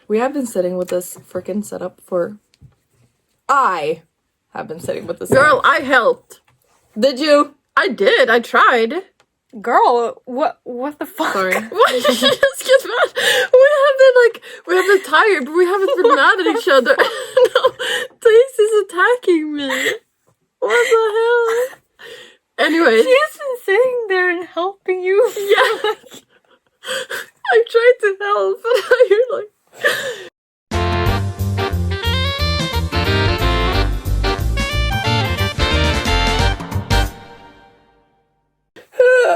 We have been sitting with this freaking setup for... I have been sitting with this Girl, I helped. Did you? I did. I tried. Girl, what the fuck? Sorry. Why did you just get mad? We have been tired, but we haven't been mad at each other. No, Daisy is attacking me. What the hell? Anyway. She has been sitting there and helping you. Yeah. I tried to help, but now you're like...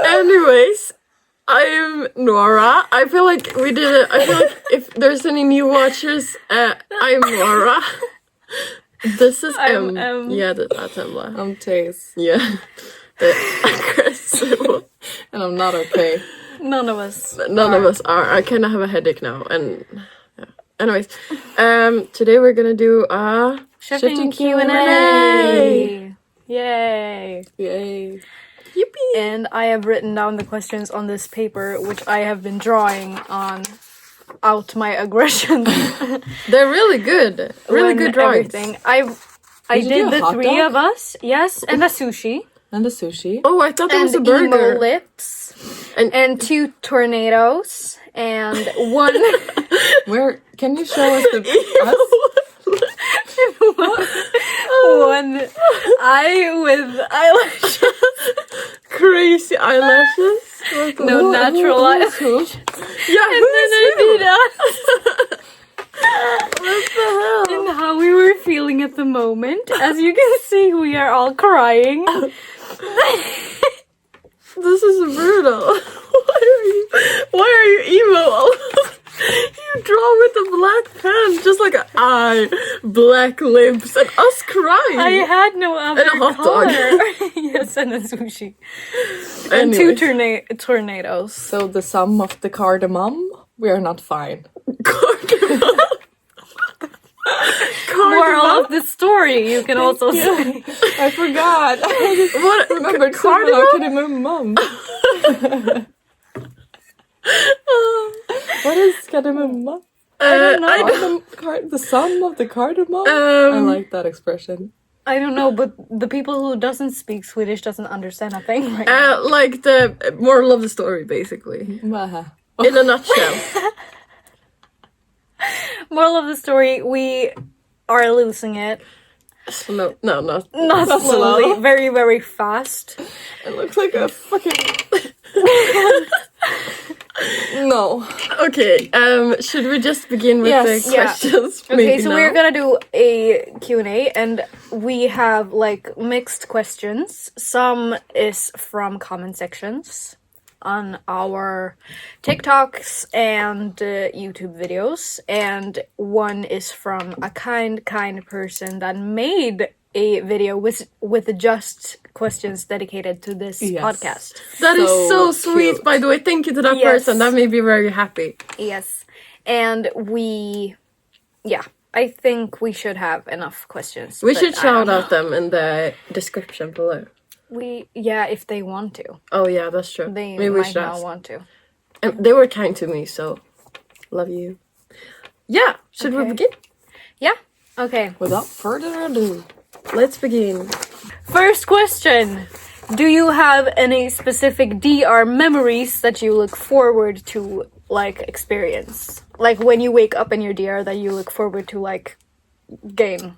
Anyways, I'm Nora. I feel like we did it. I feel like if there's any new watchers, I'm Nora. This is I'm M. Yeah, that's Emma. I'm Taze. Yeah. Chris. And I'm not okay. None of us. None of us are. I kind of have a headache now, and yeah. Anyways, today we're gonna do a Shifting Q&A. Yay. Yay. Yippee! And I have written down the questions on this paper, which I have been drawing on out my aggression. They're really good. Really good drawings. Everything. I Did you do did a the hot 3 dog? of us. Yes, and a sushi. And the sushi. Oh, I thought that was a And burger. emo lips. And- And 2 tornadoes. And 1... Where can you show us the us? one eye with eyelashes. Crazy eyelashes. No, natural eyelashes. Yeah, And then I did us. What the hell? And how we were feeling at the moment. As you can see, we are all crying. This is brutal. Why are you emo? You draw with a black pen, just like an eye, black lips, and us crying. I had no other And a hot color. dog. Yes, and a sushi. And 2 tornadoes. So the sum of the cardamom, we are not fine. Cardamom. Moral of the story, you can also say. I forgot. What? Remember cardamom? What is cardamom? The sum of the cardamom? I like that expression. I don't know, but the people who doesn't speak Swedish doesn't understand a thing right now. Like the moral of the story, basically. Waha. In a nutshell. Moral of the story, we are losing it. No, not. Not slowly, slow. very, very fast. It looks like a fucking... No. Okay, should we just begin with Yes. the Yeah. questions? Okay, maybe so now? we're gonna do a Q&A, and we have like mixed questions. Some is from comment sections on our TikToks and YouTube videos, and one is from a kind person that made a video with just questions dedicated to this Yes. podcast. That is so So sweet, cute. by the way. Thank you to that Yes. person. That made me very happy. Yes, and I think we should have enough questions. We but should I shout don't out them in the description below. know. If they want to. Oh yeah, that's true. They Maybe we might should not ask. want to. And they were kind to me, so love you. Yeah, should we Okay. begin? Yeah. Okay. Without further ado. Let's begin. First question. Do you have any specific DR memories that you look forward to, like, experience? Like, when you wake up in your DR that you look forward to, like, gain?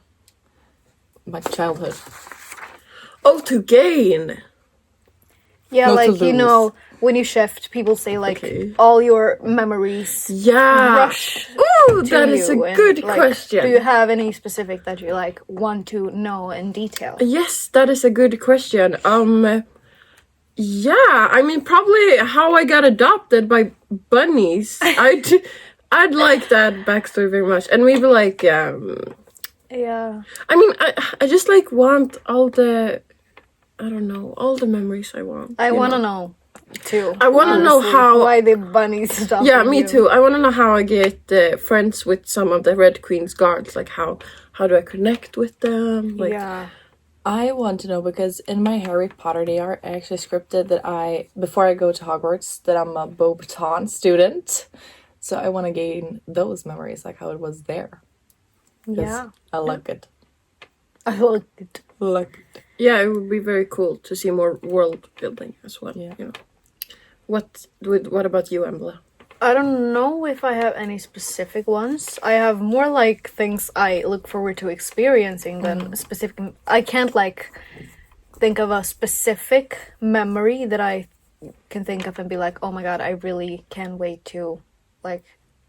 My childhood. Oh, to gain. Yeah, Not to like, you lose. know, when you shift, people say, like, Okay. all your memories Yeah. rush Ooh, to that is a you, and, good like, question. Do you have any specific that you, like, want to know in detail? Yes, that is a good question. Yeah, I mean, probably how I got adopted by bunnies. I'd like that backstory very much, and maybe like Yeah. I mean, I just like want all the, I don't know, all the memories I want. I you want to know? know, too. I want to know honestly, how. why the bunnies stop. Yeah, me too. I want to know how I get friends with some of the Red Queen's guards. Like how do I connect with them? Like, Yeah. I want to know because in my Harry Potter DR, I actually scripted that before I go to Hogwarts, that I'm a Beauxbaton student. So I want to gain those memories, like how it was there. 'Cause Yeah. I like it. I like it. Like it. Yeah, it would be very cool to see more world building as well. Yeah. You know. What about you, Embla? I don't know if I have any specific ones. I have more like things I look forward to experiencing than specific. I can't like think of a specific memory that I can think of and be like, oh my god, I really can't wait to like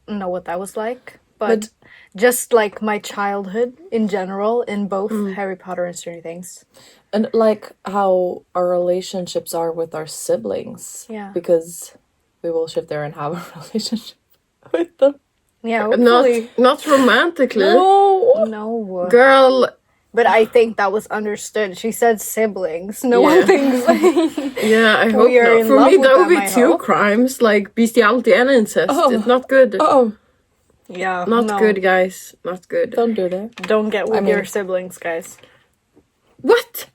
know what that was like. But just like my childhood in general, in both Harry Potter and Stranger Things. And like how our relationships are with our siblings. Yeah. Because we will shift there and have a relationship with them. Yeah, hopefully. Not romantically. No. Girl. But I think that was understood. She said siblings. No one thinks. Yeah, I hope We are not. in For love me, with that would them, be I two hope. crimes, like bestiality and incest. It's not good. Oh, Yeah. Not no. good, guys. Not good. don't do that. Don't get with I mean- your siblings, guys. What?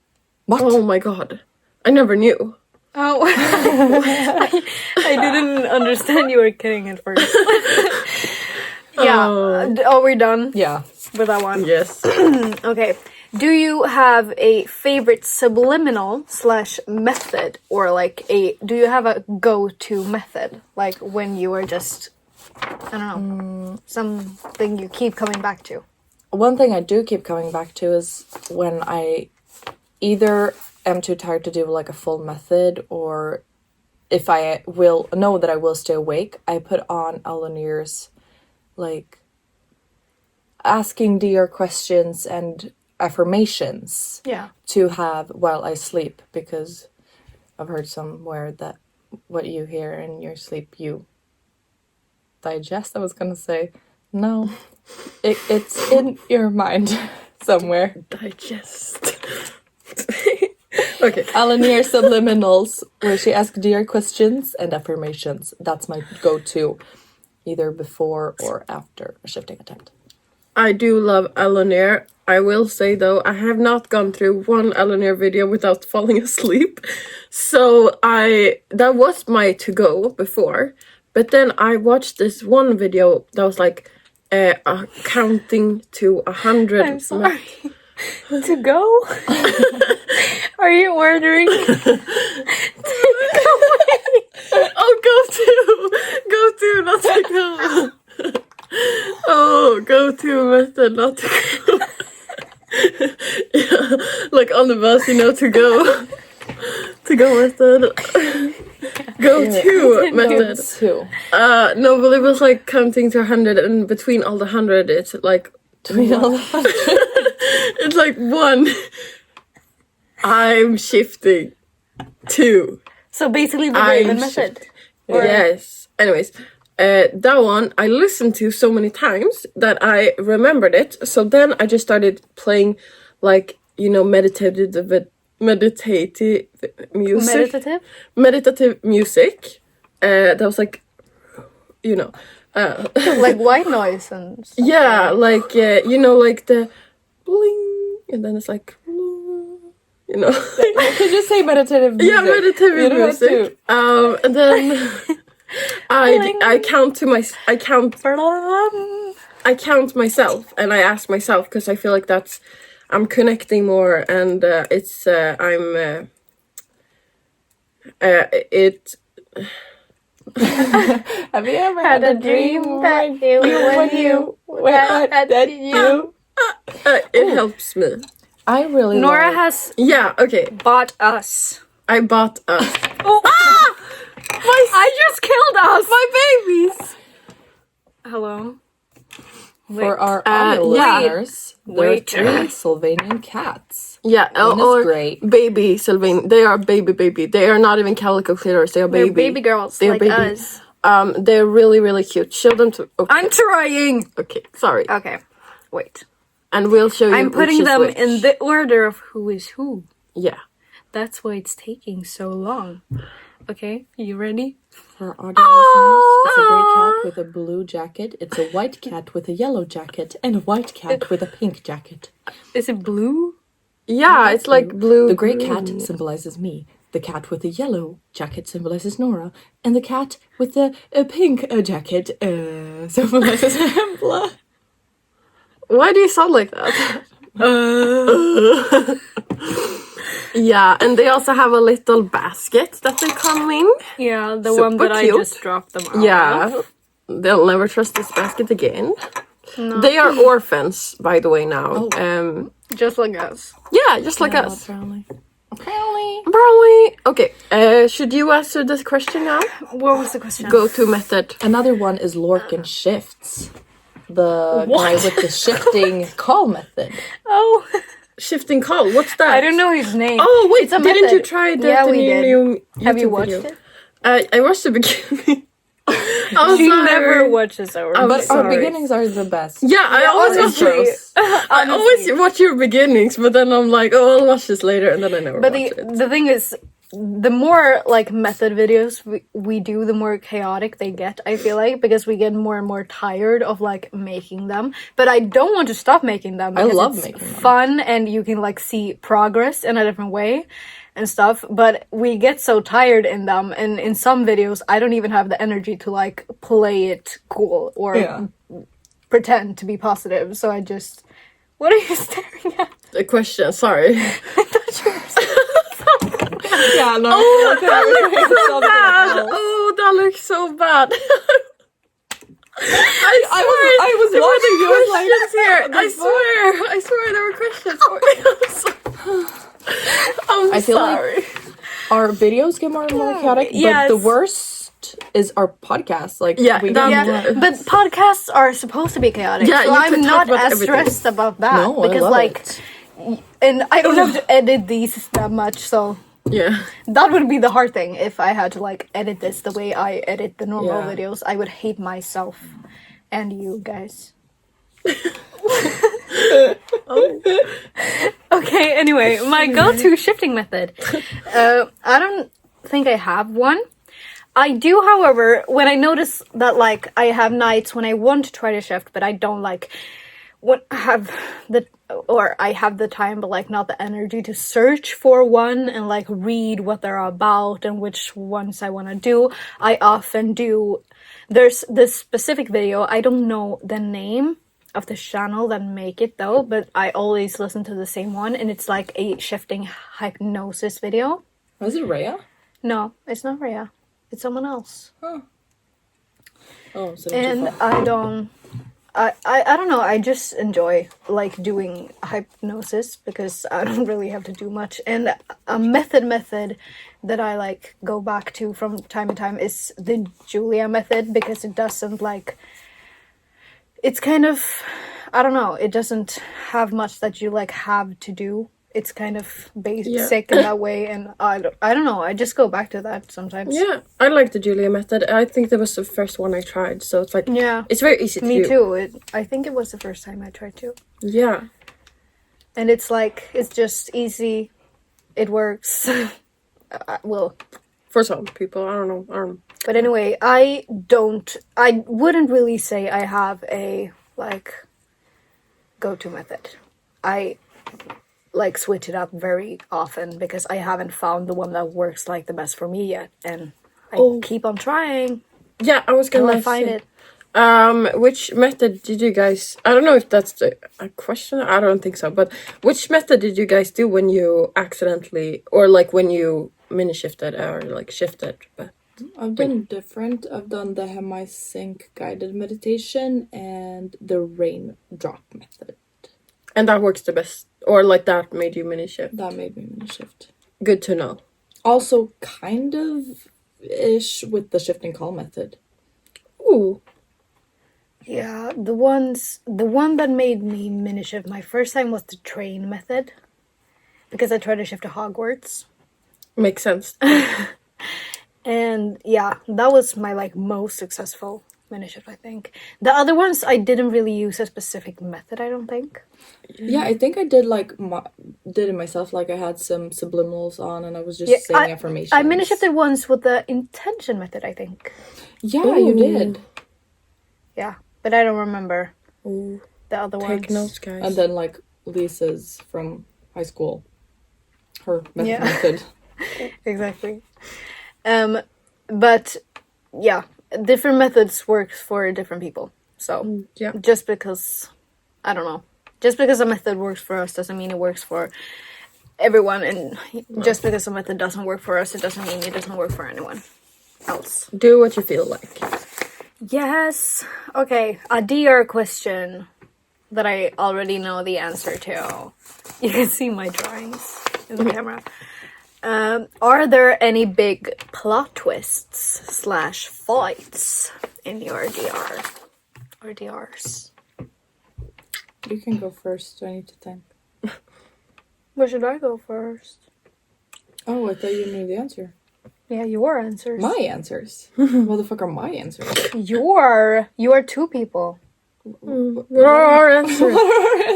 What? Oh my god. I never knew. Oh. I didn't understand you were kidding at first. Yeah. Are we done Yeah. with that one? Yes. Okay. Do you have a favorite subliminal / method, or like do you have a go-to method, like when you are just, I don't know, something you keep coming back to? One thing I do keep coming back to is when I either am too tired to do like a full method, or if I will know that I will stay awake, I put on Alanir's like asking dear questions and affirmations Yeah. to have while I sleep, because I've heard somewhere that what you hear in your sleep you digest. I was gonna say no, it's in your mind somewhere. Digest. Okay. Alanir subliminals, where she asks dear questions and affirmations. That's my go-to, either before or after a shifting attempt. I do love Alanir. I will say though, I have not gone through one Alanir video without falling asleep. So that was my to-go before. But then I watched this one video that was like counting to 100. I'm sorry. To go? Are you ordering? Oh, go to, not to go. Oh, go to method, not to go. Yeah, like on the bus, you know, to go. To go method. Go to method. Two. No, but it was like counting to 100, and between all the 100, it's like Between all the it's like 1. I'm shifting. 2. So basically the I'm Raven method. Yes. Anyways, that one I listened to so many times that I remembered it. So then I just started playing, like, you know, meditative music. Meditative music. That was like, you know, Like white noise and stuff. yeah, like you know, like the bling, and then it's like, you know. Could you say meditative music? Yeah, meditative You don't have music. And then I count myself, and I ask myself, because I feel like I'm connecting more, and Have you ever had a dream that you it helps me. I really Nora like... has Yeah, okay. bought us. I bought us. Oh, I just killed us. My babies. Hello. For our yeah. other listeners, there are Wait. 3 Sylvanian cats. Yeah, One is or great. baby Sylvain. They are baby. They are not even calico critters. They are They're baby. baby girls They're like baby. us. They're really, really cute. Show them to. Okay. I'm trying. Okay, sorry. Okay, wait. And we'll show you. I'm putting which is them which. in the order of who is who. Yeah. That's why it's taking so long. Okay, you ready? For our other listeners, it's a gray cat with a blue jacket. It's a white cat with a yellow jacket, and a white cat with a pink jacket. Is it blue? Yeah, it's like blue. The gray cat symbolizes me. The cat with the yellow jacket symbolizes Nora, and the cat with the pink jacket symbolizes Embla. Why do you sound like that? Yeah, and they also have a little basket that they come in. Yeah, the Super one that I cute. just dropped them out. Yeah, they'll never trust this basket again. No. They are orphans, by the way, now. Just like us. Yeah, just like us. Apparently. Probably. Okay, should you answer this question now? What was the question? Go-to method. Another one is Lorcan shifts. The guy with the shifting call method. Oh, Shifting call, what's that? I don't know his name. Oh, wait, It's a didn't method. you try the Yeah, we did. new Have you YouTube watched video? it? I watched the beginning. I'm She sorry. never watches our I'm But sorry. our beginnings are the best. Yeah, I always watch honestly. those. I always watch your beginnings, but then I'm like, oh, I'll watch this later, and then I never But watch it. the thing is, the more like method videos we do, the more chaotic they get, I feel like, because we get more and more tired of like making them. But I don't want to stop making them. I Because love it's making them. fun, and you can like see progress in a different way and stuff. But we get so tired in them, and in some videos I don't even have the energy to like play it cool or pretend to be positive. So I just... What are you staring at? The question, sorry. Yeah, no. Oh, that looks so bad. Oh, that looks so bad. I was watching you. I was like, questions here. I swear there were questions for me. I'm I feel sorry. like our videos get more and more chaotic, Yes. but the worst is our podcast. Like, Yeah, we that- get Yeah, more- but podcasts are supposed to be chaotic. Yeah, so you I'm can talk not about as everything. stressed about that No, I because love like, it. and I don't have to edit these that much, so Yeah. that would be the hard thing if I had to like edit this the way I edit the normal Yeah. videos. I would hate myself and you guys. Okay, anyway, my go-to shifting method. I don't think I have one. I do, however, when I notice that like I have nights when I want to try to shift, but I don't like have the time, but like not the energy to search for one and like read what they're about and which ones I want to do. I often do. There's this specific video. I don't know the name of the channel that make it though, but I always listen to the same one, and it's like a shifting hypnosis video. Was it Rhea? No, it's not Rhea. It's someone else. Oh, so And I don't know, I just enjoy like doing hypnosis because I don't really have to do much. And a method that I like go back to from time to time is the Julia method, because it doesn't like, it's kind of, I don't know, it doesn't have much that you like have to do. It's kind of basic in that way, and I don't know, I just go back to that sometimes. Yeah, I like the Julia method. I think that was the first one I tried, so it's like, Yeah. it's very easy to do. Me too. I think it was the first time I tried to. Yeah. And it's like, it's just easy. It works. Well, For some people, I don't know. but anyway, I wouldn't really say I have a like go-to method. I like switch it up very often because I haven't found the one that works like the best for me yet, and I keep on trying Yeah, I was until gonna I find say, it. which method did you guys... I don't know if that's a question. I don't think so. But which method did you guys do when you accidentally... Or like when you mini-shifted or like shifted? But I've done different. I've done the Hemi-Sync guided meditation and the raindrop method. And that works the best. Or like that made you mini-shift. That made me mini shift. Good to know. Also, kind of ish with the shifting call method. Ooh. Yeah, the one that made me mini shift my first time was the train method, because I tried to shift to Hogwarts. Makes sense. And yeah, that was my like most successful mini shift, I think. The other ones I didn't really use a specific method, I don't think. Yeah, I think I did did it myself. Like I had some subliminals on, and I was just saying affirmations. I mini shifted once with the intention method, I think. Yeah, you did. Yeah, but I don't remember Ooh. the other ones. Take notes, guys. And then like Lisa's from high school, her Yeah. method. Exactly. But yeah, different methods works for different people. So Yeah. just because, I don't know, just because a method works for us doesn't mean it works for everyone, and just because a method doesn't work for us, it doesn't mean it doesn't work for anyone else. Do what you feel like. Yes. Okay, a DR question that I already know the answer to. You can see my drawings in the camera. Are there any big plot twists / fights in your DR or DRs? You can go first. I need to think. Where should I go first? Oh, I thought you knew the answer. Yeah, your answers. My answers? What the fuck are my answers? You are 2 people. What are our answers?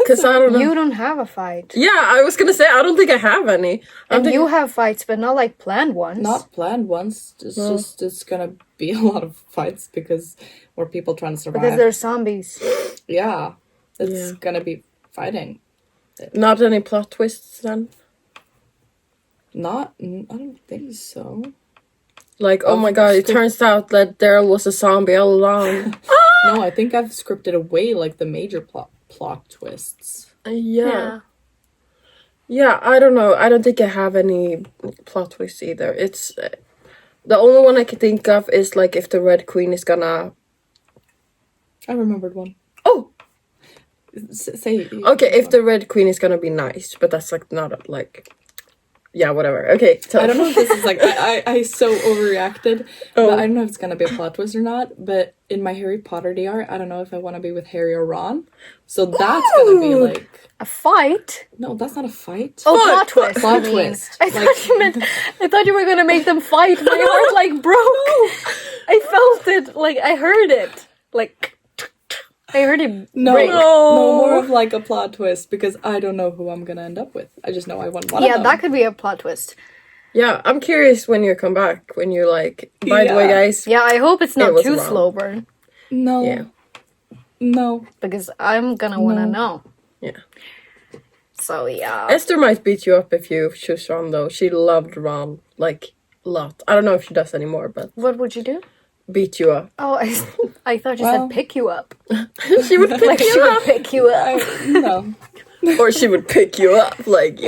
Because I don't know. You don't have a fight. Yeah, I was gonna say, I don't think I have any. And you have fights, but not like planned ones. Not planned ones. It's just, it's gonna be a lot of fights because we're people trying to survive. Because they're zombies. Yeah. It's gonna be fighting. Not any plot twists then? I don't think so. Like, oh my god, it turns out that Daryl was a zombie all along. No, I think I've scripted away like the major plot twists. Yeah, I don't know. I don't think I have any plot twists either. It's the only one I can think of is like if the Red Queen is gonna. I remembered one. Oh, Say. okay. If the Red Queen is gonna be nice, but that's like not like. Yeah, whatever. Okay. I don't know if this is like I so overreacted. But I don't know if it's gonna be a plot twist or not. But in my Harry Potter DR, I don't know if I want to be with Harry or Ron. So that's gonna be like a fight. No, that's not a fight. Oh, plot twist. Plot twist. I thought you were gonna make them fight. My heart like broke. I felt it. Like I heard it. Like I heard it. No, break. no, more of like a plot twist because I don't know who I'm gonna end up with. I just know I want one of them. That could be a plot twist. Yeah, I'm curious when you come back. When you're like, by the way, guys. Yeah, I hope it's not too wrong. slow burn. No. Yeah. No. Because I'm gonna wanna know. Yeah. So yeah. Esther might beat you up if you choose Ron though. She loved Ron like a lot. I don't know if she does anymore, but What would you do? beat you up. Oh, I thought you said pick you up. She would pick She would pick you up No. or she would pick you up. Like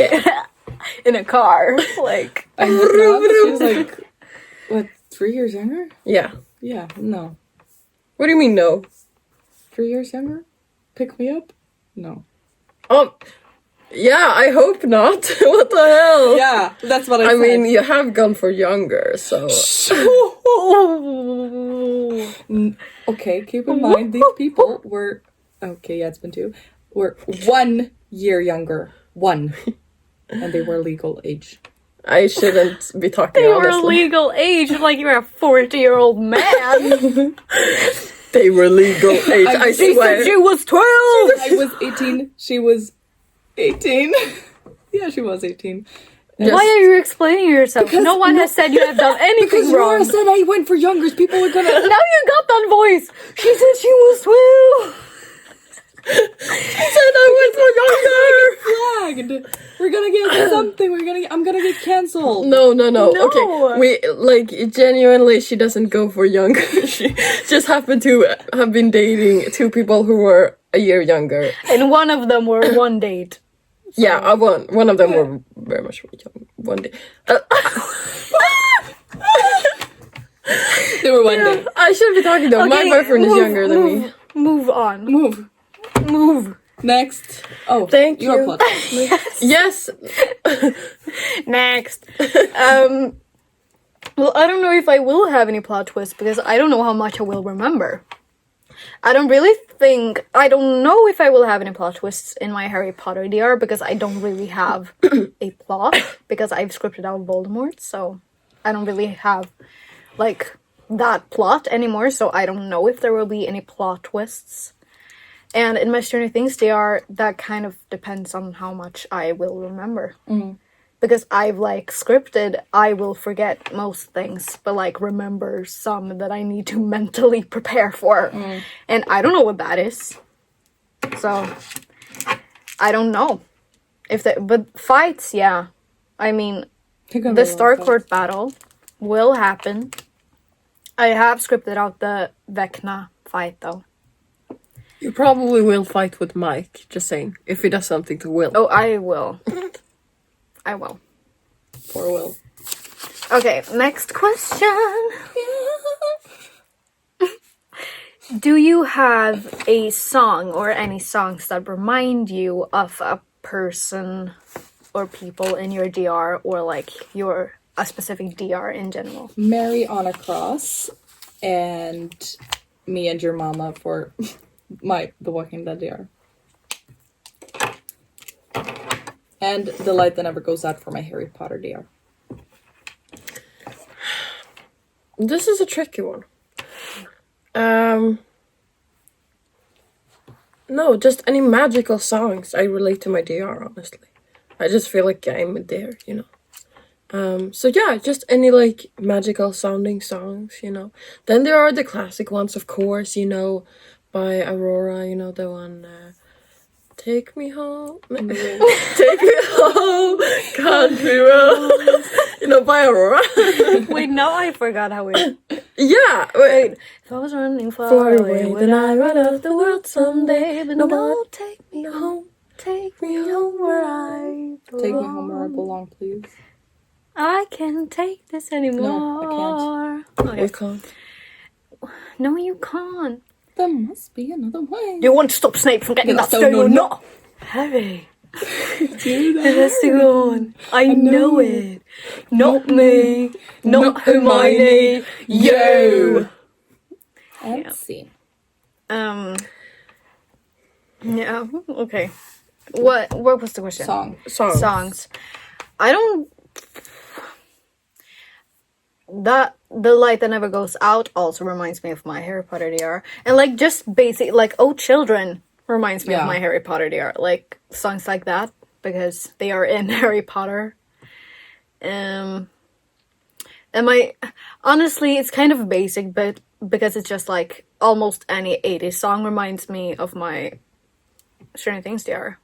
in a car. Like I know that she was like, what, 3 years younger? Yeah. Yeah, no. What do you mean no? 3 years younger? Pick me up? No. Yeah, I hope not. What the hell? Yeah, that's what I I said. mean, you have gone for younger, so. Okay, keep in mind, these people were... Okay, yeah, it's been 2. Were 1 year younger. 1. And they were legal age. I shouldn't be talking they were honestly. legal age, like you're a 40-year-old man. They were legal age, I She swear. said she was 12. I was 18. She was 18. Yeah, she was 18. Yes. Why are you explaining yourself? Because no one has said you have done anything Because wrong. Laura said I went for youngers. People were gonna... Now you got that voice. She said she was 12. She said I went for younger! Flagged. We're gonna get something. I'm gonna get cancelled. No. No. Okay, we, like, genuinely, she doesn't go for younger. She just happened to have been dating 2 people who were a year younger. And one of them were one date. Yeah, one of them were very much young. One day. They were one day. I should be talking though. My Okay, boyfriend is move- younger than me. Move on. Move. Next. Oh, Thank your you. plot. Yes. Next. Well, I don't know if I will have any plot twists because I don't know how much I will remember. I don't know if I will have any plot twists in my Harry Potter DR because I don't really have a plot because I've scripted out Voldemort, so I don't really have like that plot anymore, so I don't know if there will be any plot twists. And in my Stranger Things DR, that kind of depends on how much I will remember. Because I've like scripted, I will forget most things, but like remember some that I need to mentally prepare for. And I don't know what that is. So I don't know. But fights, yeah. I mean, The Star Court battle will happen. I have scripted out the Vecna fight though. You probably will fight with Mike, just saying. If he does something to Will. Oh, I will. I will. Poor Will. Okay, next question. Do you have a song or any songs that remind you of a person or people in your DR or like a specific DR in general? Mary on a Cross and Me and Your Mama for The Walking Dead DR. And The Light That Never Goes Out for my Harry Potter DR. This is a tricky one. No, just any magical songs I relate to my DR, honestly. I just feel like I'm there, you know. So yeah, just any like magical sounding songs, you know. Then there are the classic ones, of course, you know, by Aurora, you know, the one Take Me Home. Take Me Home, Country Roads. You know, by Aurora. Wait, now I forgot how it... Yeah, wait. If I was running far away, would I run out the world someday? But no, take me home. Take me home where I belong. Take me home where I belong, please. I can't take this anymore. No, I can't. You can't. No, you can't. There must be another way. You want to stop Snape from getting that stone or not? Harry. It has to go on. I know it. Not me. Not Hermione. You. And scene. Yeah. Okay. What was the question? Songs. I don't. The Light That Never Goes Out also reminds me of my Harry Potter DR, and like just basic like Oh Children reminds me of my Harry Potter DR, like songs like that because they are in Harry Potter. And honestly, it's kind of basic, but because it's just like almost any 80s song reminds me of my Stranger Things DR.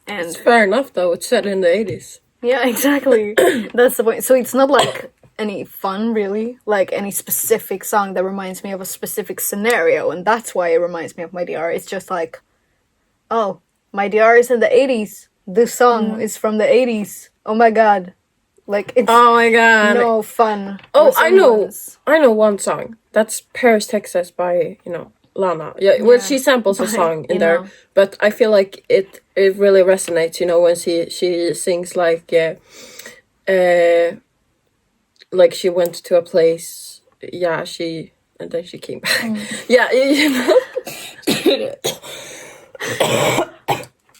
And it's fair enough though, it's set in the 80s. Yeah, exactly. That's the point. So it's not like any fun really, like any specific song that reminds me of a specific scenario, and that's why it reminds me of my DR. It's just like, oh, my DR is in the 80s. This song is from the 80s. Oh my god. Like, it's oh my god. No fun. Oh, I know one song. That's Paris, Texas by, you know, Lana. Yeah, well, she samples a song in there, but I feel like it really resonates, you know, when she sings like she went to a place, and then she came back. Yeah, you know.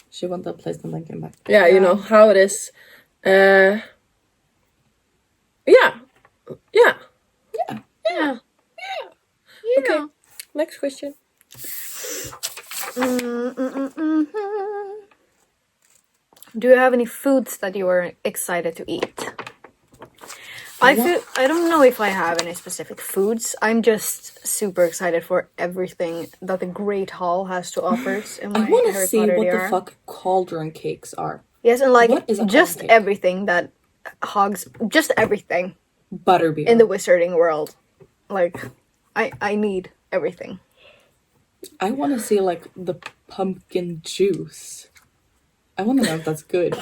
She went to a place and then came back. Yeah, you know how it is. Yeah. Okay, next question. Do you have any foods that you are excited to eat? I don't know if I have any specific foods. I'm just super excited for everything that the Great Hall has to offer in my Harry Potter. I want to see what the fuck cauldron cakes are. Yes, and like just everything that hogs, just everything. Butterbeer. In the wizarding world. Like, I need everything. I want to see like the pumpkin juice. I want to know if that's good.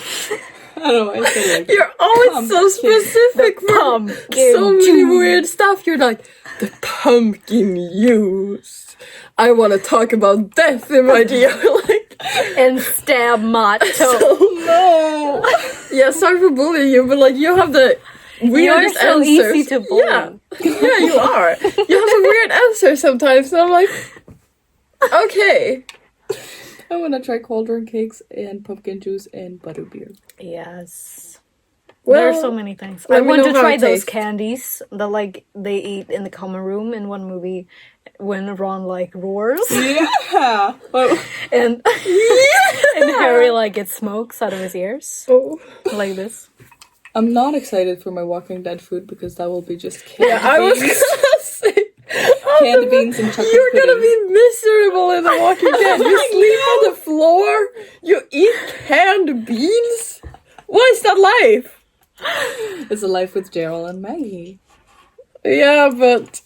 I don't know why I said like you're always so specific for so many weird stuff. You're like, the pumpkin juice. I want to talk about death in my DR. Like, and stab Matt. So, no. Yeah, sorry for bullying you, but like you have the weirdest so answers. Easy to bully. Yeah, you are. You have a weird answer sometimes, and I'm like, okay. I want to try cauldron cakes and pumpkin juice and butterbeer. Yes. Well, there are so many things. I want to try those candies that like they eat in the common room in one movie when Ron like roars. Yeah. and Harry like gets smokes out of his ears. Oh. Like this. I'm not excited for my Walking Dead food because that will be just candy beans. I was gonna say candy beans and chocolate You're pudding. gonna be miserable in The Walking Dead. You sleep on the floor. You eat canned beans. What is that life? It's a life with Gerald and Maggie. Yeah, but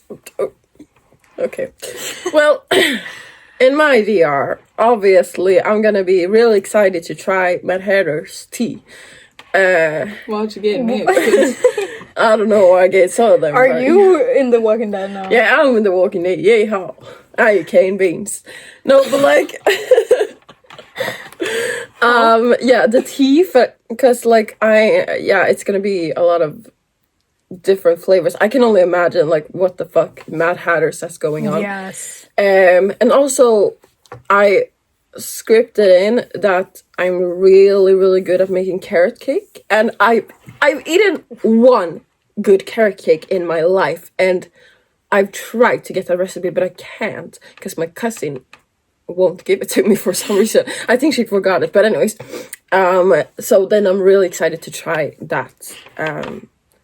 okay. Well, in my VR, obviously, I'm gonna be really excited to try Mad Hatter's tea. Why'd you get me? I don't know why I get some of them. Are but- you in The Walking Dead now? Yeah, I'm in The Walking Dead. Yay, how? I eat cane beans. No, but like, yeah, the tea, because like it's gonna be a lot of different flavors. I can only imagine like what the fuck Mad Hatter's that's going on. Yes. And also, I scripted in that I'm really, really good at making carrot cake, and I've eaten one good carrot cake in my life, and I've tried to get that recipe, but I can't because my cousin won't give it to me for some reason. I think she forgot it, but anyways, so then I'm really excited to try that,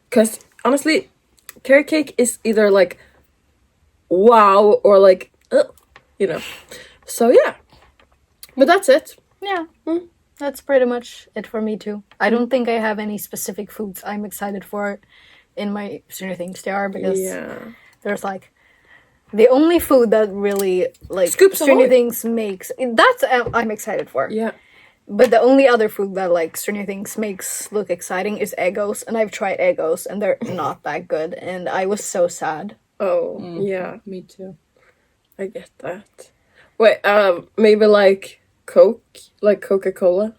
because honestly, carrot cake is either like wow or like you know. So yeah, but that's it. Yeah. That's pretty much it for me too. I don't think I have any specific foods I'm excited for in my Stranger Things there because there's like the only food that really like Scoops Stranger Ahoy. Things makes that's I'm excited for. Yeah. But the only other food that like Stranger Things makes look exciting is Eggos, and I've tried Eggos and they're not that good, and I was so sad. Oh yeah, Me too. I get that. Wait, maybe like Coke, like Coca-Cola.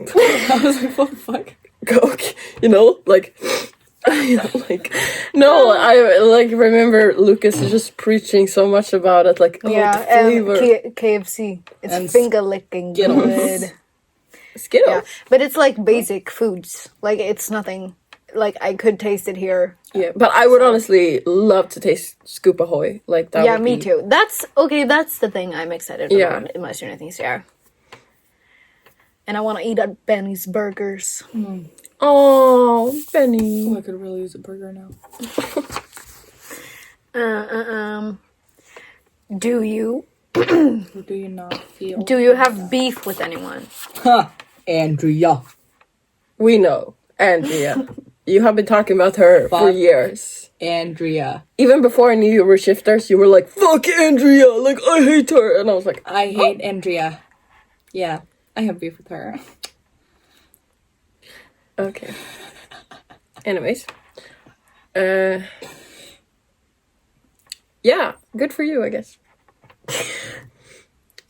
I was like, what the fuck? Coke, you know, like, like, no, I like remember Lucas just preaching so much about it, like, the flavor. KFC. It's And finger licking Skittles. good. Skittles. Yeah, but it's like basic foods. Like it's nothing. Like I could taste it here. Yeah, but I would honestly love to taste Scoop Ahoy, like that. Yeah, would me be- too. That's okay. That's the thing I'm excited Yeah. about in my Stranger Things. Yeah. And I want to eat at Benny's Burgers. Oh, Benny. Oh, I could really use a burger now. Do you Or do you not feel? have beef with anyone? Ha! Andrea. We know, Andrea. You have been talking about her for Fuck. years. Andrea. Even before I knew you were shifters, you were like, "Fuck Andrea!" Like I hate her, and I was like, I hate Andrea. Yeah, I have beef with her. Okay. Anyways. Yeah, good for you, I guess.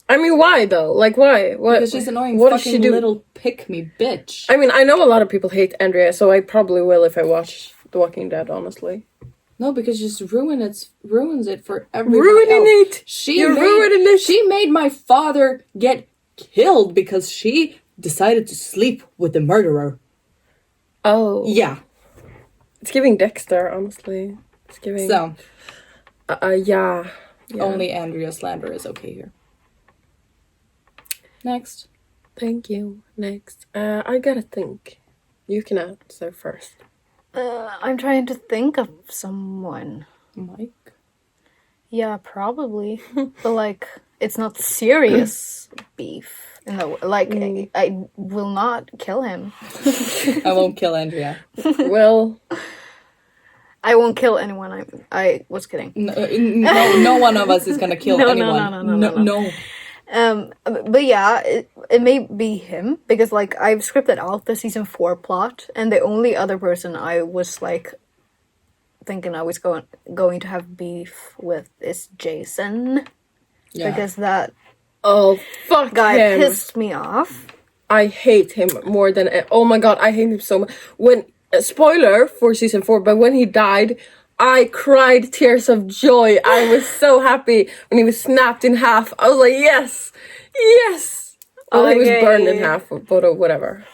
I mean, why though? Like, why? What? Because she's annoying What does fucking she do? little pick-me bitch. I mean, I know a lot of people hate Andrea, so I probably will if I watch The Walking Dead, honestly. No, because she just ruins it for everybody Ruining else. it! You're ruining it! She made my father get killed because she decided to sleep with the murderer. Oh. Yeah. It's giving Dexter, honestly. It's giving... So, Yeah. only Andrea slander is okay here. Next. Thank you. Next. I gotta think. You can answer first. I'm trying to think of someone. Mike. Yeah, probably. But like, it's not serious beef. No, like I will not kill him. I won't kill Andrea. Well, I won't kill anyone. I was kidding. No one of us is gonna kill No, anyone. no. But yeah, it may be him because like I've scripted out the season 4 plot, and the only other person I was like thinking I was going to have beef with is Jason, Yeah. because that oh, fuck guy him. pissed me off. I hate him more than... Oh my god, I hate him so much. When... spoiler for season 4, but when he died, I cried tears of joy. I was so happy when he was snapped in half. I was like, yes! Yes! Well, he was Okay. burned in half, but whatever.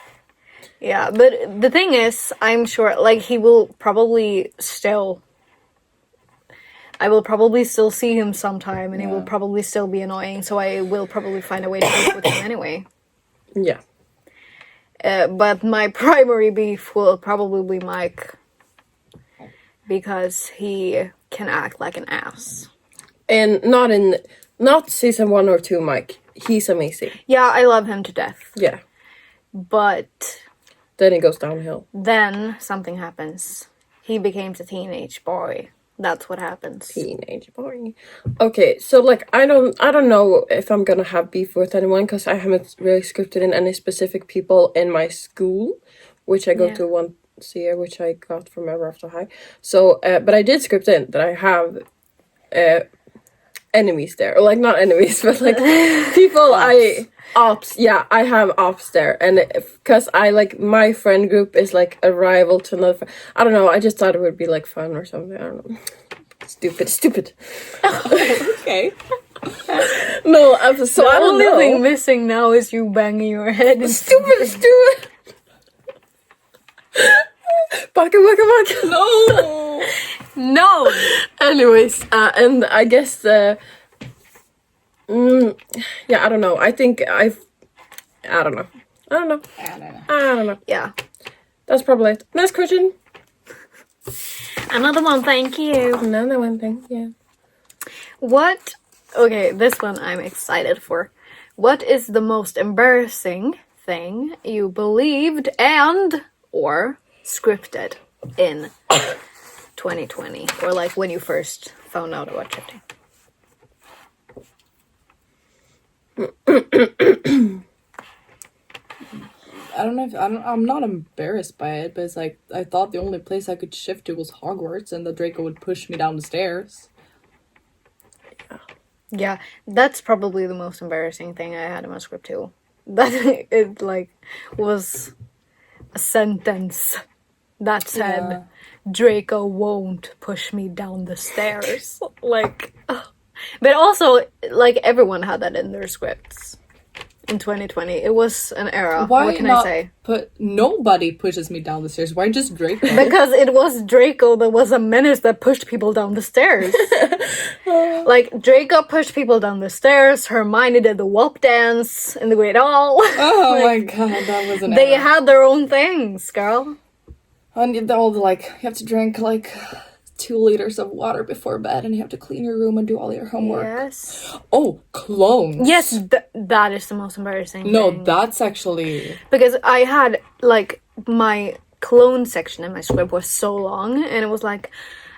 Yeah, but the thing is, I'm sure like he will probably still. I will probably still see him sometime, and he will probably still be annoying. So I will probably find a way to cope with him anyway. Yeah. But my primary beef will probably be Mike, because he can act like an ass. And not season 1 or 2, Mike. He's amazing. Yeah, I love him to death. Yeah. But Then it goes downhill. Then something happens. He becomes a teenage boy. That's what happens. Teenage boy. Okay, so like I don't know if I'm gonna have beef with anyone because I haven't really scripted in any specific people in my school, which I go to once a year, which I got from ever after high. So, but I did script in that I have enemies there, or like not enemies, but like people ops. Yeah, I have ops there, and because I like my friend group is like a rival to another. I don't know. I just thought it would be like fun or something. I don't know. Stupid. Okay. No, so The I don't only know. thing missing now is you banging your head. Stupid. Baka. No. No! Anyways, and I guess yeah, I don't know. I think I don't know. I don't know. Yeah. That's probably it. Next question. Another one, thank you. Another one, thank you. What? Okay, this one I'm excited for. What is the most embarrassing thing you believed and or scripted in 2020? Or like when you first found out about shifting? I don't know if I'm not embarrassed by it, but it's like I thought the only place I could shift to was Hogwarts, and the Draco would push me down the stairs. Yeah, that's probably the most embarrassing thing I had in my script too. That it like was a sentence that said Yeah. Draco won't push me down the stairs. Like, ugh. But also like everyone had that in their scripts in 2020. It was an era. Why what can not I say? Nobody pushes me down the stairs. Why just Draco? Because it was Draco that was a menace that pushed people down the stairs. Like, Draco pushed people down the stairs, Hermione did the whoop dance in the Great Hall. Oh my god, that was an They error. had their own things, girl. And all the like, you have to drink like 2 liters of water before bed, and you have to clean your room and do all your homework. Yes. Oh, clones. Yes, that is the most embarrassing No, thing. that's actually... Because I had, like, my clone section in my script was so long, and it was like,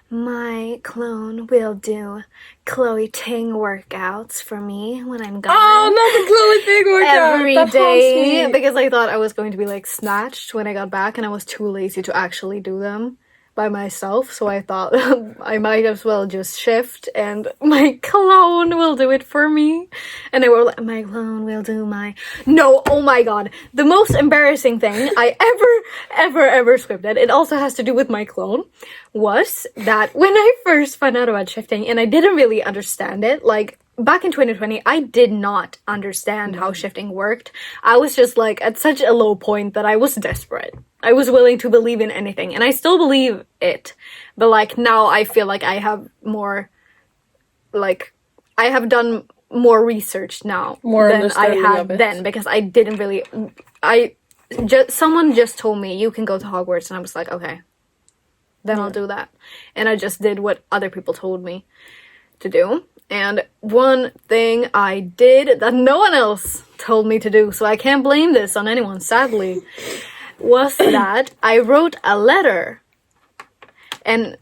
my clone will do Chloe Ting workouts for me when I'm gone. Oh, not the Chloe thing workout. Every That day, haunts me. because I thought I was going to be like snatched when I got back, and I was too lazy to actually do them by myself. So I thought I might as well just shift, and my clone will do it for me. And they were like, my clone will do my no. Oh my god, the most embarrassing thing I ever scripted. It also has to do with my clone. Was that when I first found out about shifting, and I didn't really understand it, like. Back in 2020, I did not understand how shifting worked. I was just like at such a low point that I was desperate. I was willing to believe in anything, and I still believe it. But like now I feel like I have more, like, I have done more research now More than I understanding had of it. then, because I didn't really, someone just told me you can go to Hogwarts, and I was like, okay, then I'll do that. And I just did what other people told me to do. And one thing I did that no one else told me to do, so I can't blame this on anyone, sadly, was that I wrote a letter, and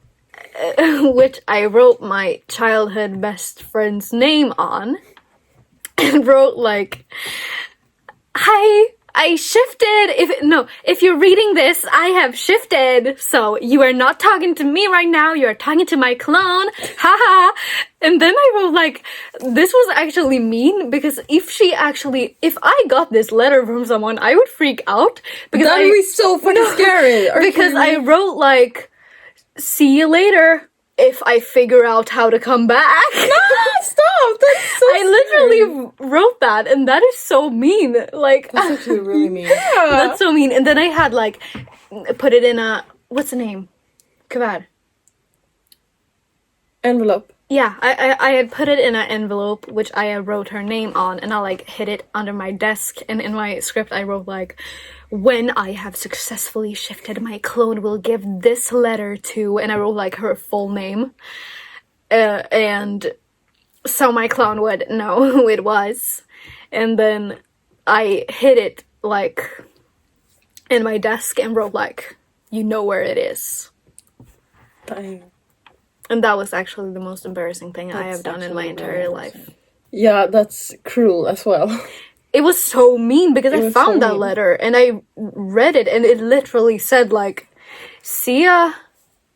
which I wrote my childhood best friend's name on, and wrote like, hi, I shifted. If you're reading this, I have shifted. So you are not talking to me right now. You are talking to my clone. Haha. And then I wrote like, this was actually mean, because if I got this letter from someone, I would freak out. Because That would be so fucking scary. Are you because kidding I me? wrote like, see you later if I figure out how to come back. Stop. That's so I literally wrote that, and that is so mean. Like, That's actually really mean. that's so mean. And then I had like put it in a, what's the name? Kvad. envelope. Yeah, I had put it in an envelope which I wrote her name on, and I like hid it under my desk. And in my script I wrote like, when I have successfully shifted, my clone will give this letter to, and I wrote like her full name, and so my clone would know who it was. And then I hid it like in my desk and wrote like, you know where it is. Dang. And that was actually the most embarrassing thing I That's have done in my actually entire really life. Yeah, that's cruel as well. It was so mean because It I was found so that mean. letter and I read it and it literally said like, see ya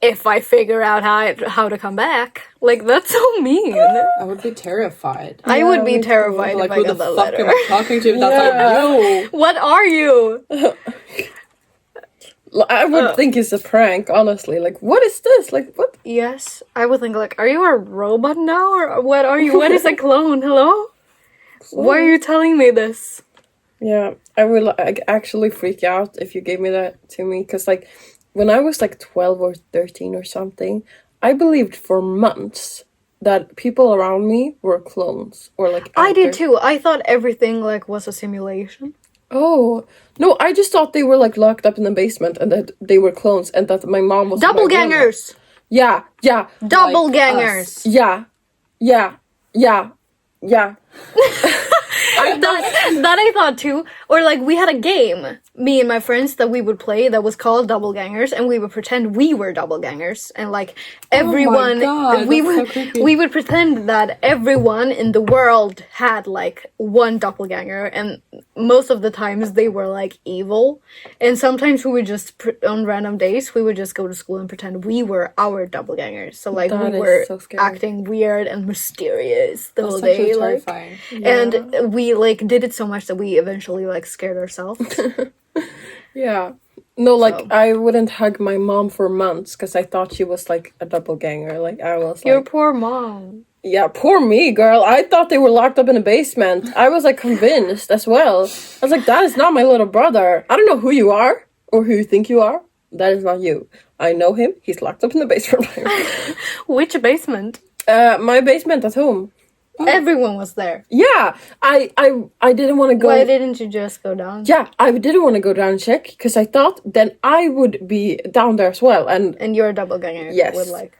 if I figure out how to come back. Like, that's so mean. I would be terrified. I would be me too. terrified Like, if I who the got that fuck letter. am I talking to? That's Yeah. like you. What are you? I would think it's a prank, honestly. Like, what is this? Like, what? Yes, I would think like, are you a robot now or what are you? What is a clone? Hello? Why are you telling me this? Yeah, I will like, actually freak out if you gave me that to me. Because, like, when I was like 12 or 13 or something, I believed for months that people around me were clones. Or like, I did actors. too. I thought everything like was a simulation. Oh, no, I just thought they were like locked up in the basement and that they were clones and that my mom was. my grandma. Doppelgangers! Yeah, yeah, Doppelgangers! yeah, yeah, yeah, yeah. That I thought too. Or like we had a game, me and my friends, that we would play that was called Doppelgangers, and we would pretend we were doppelgangers, and like everyone, God, we that's so would creepy. we would pretend that everyone in the world had like one doppelganger, and most of the times they were like evil, and sometimes we would just on random days we would just go to school and pretend we were our doppelgangers. So like That we is were so scary. acting weird and mysterious the whole That's day, actually like. terrifying. And we like did it so much that we eventually like scared ourselves. Yeah. No, like, So. I wouldn't hug my mom for months because I thought she was, like, a doppelganger. Like, I was Your like... poor mom. Yeah, poor me, girl. I thought they were locked up in a basement. I was, like, convinced as well. I was like, that is not my little brother. I don't know who you are or who you think you are. That is not you. I know him. He's locked up in the basement. Which basement? My basement at home. Everyone was there. Yeah, I didn't want to go... Why didn't you just go down? Yeah, I didn't want to go down and check because I thought then I would be down there as well. And And you're a doppelganger. Yes. With like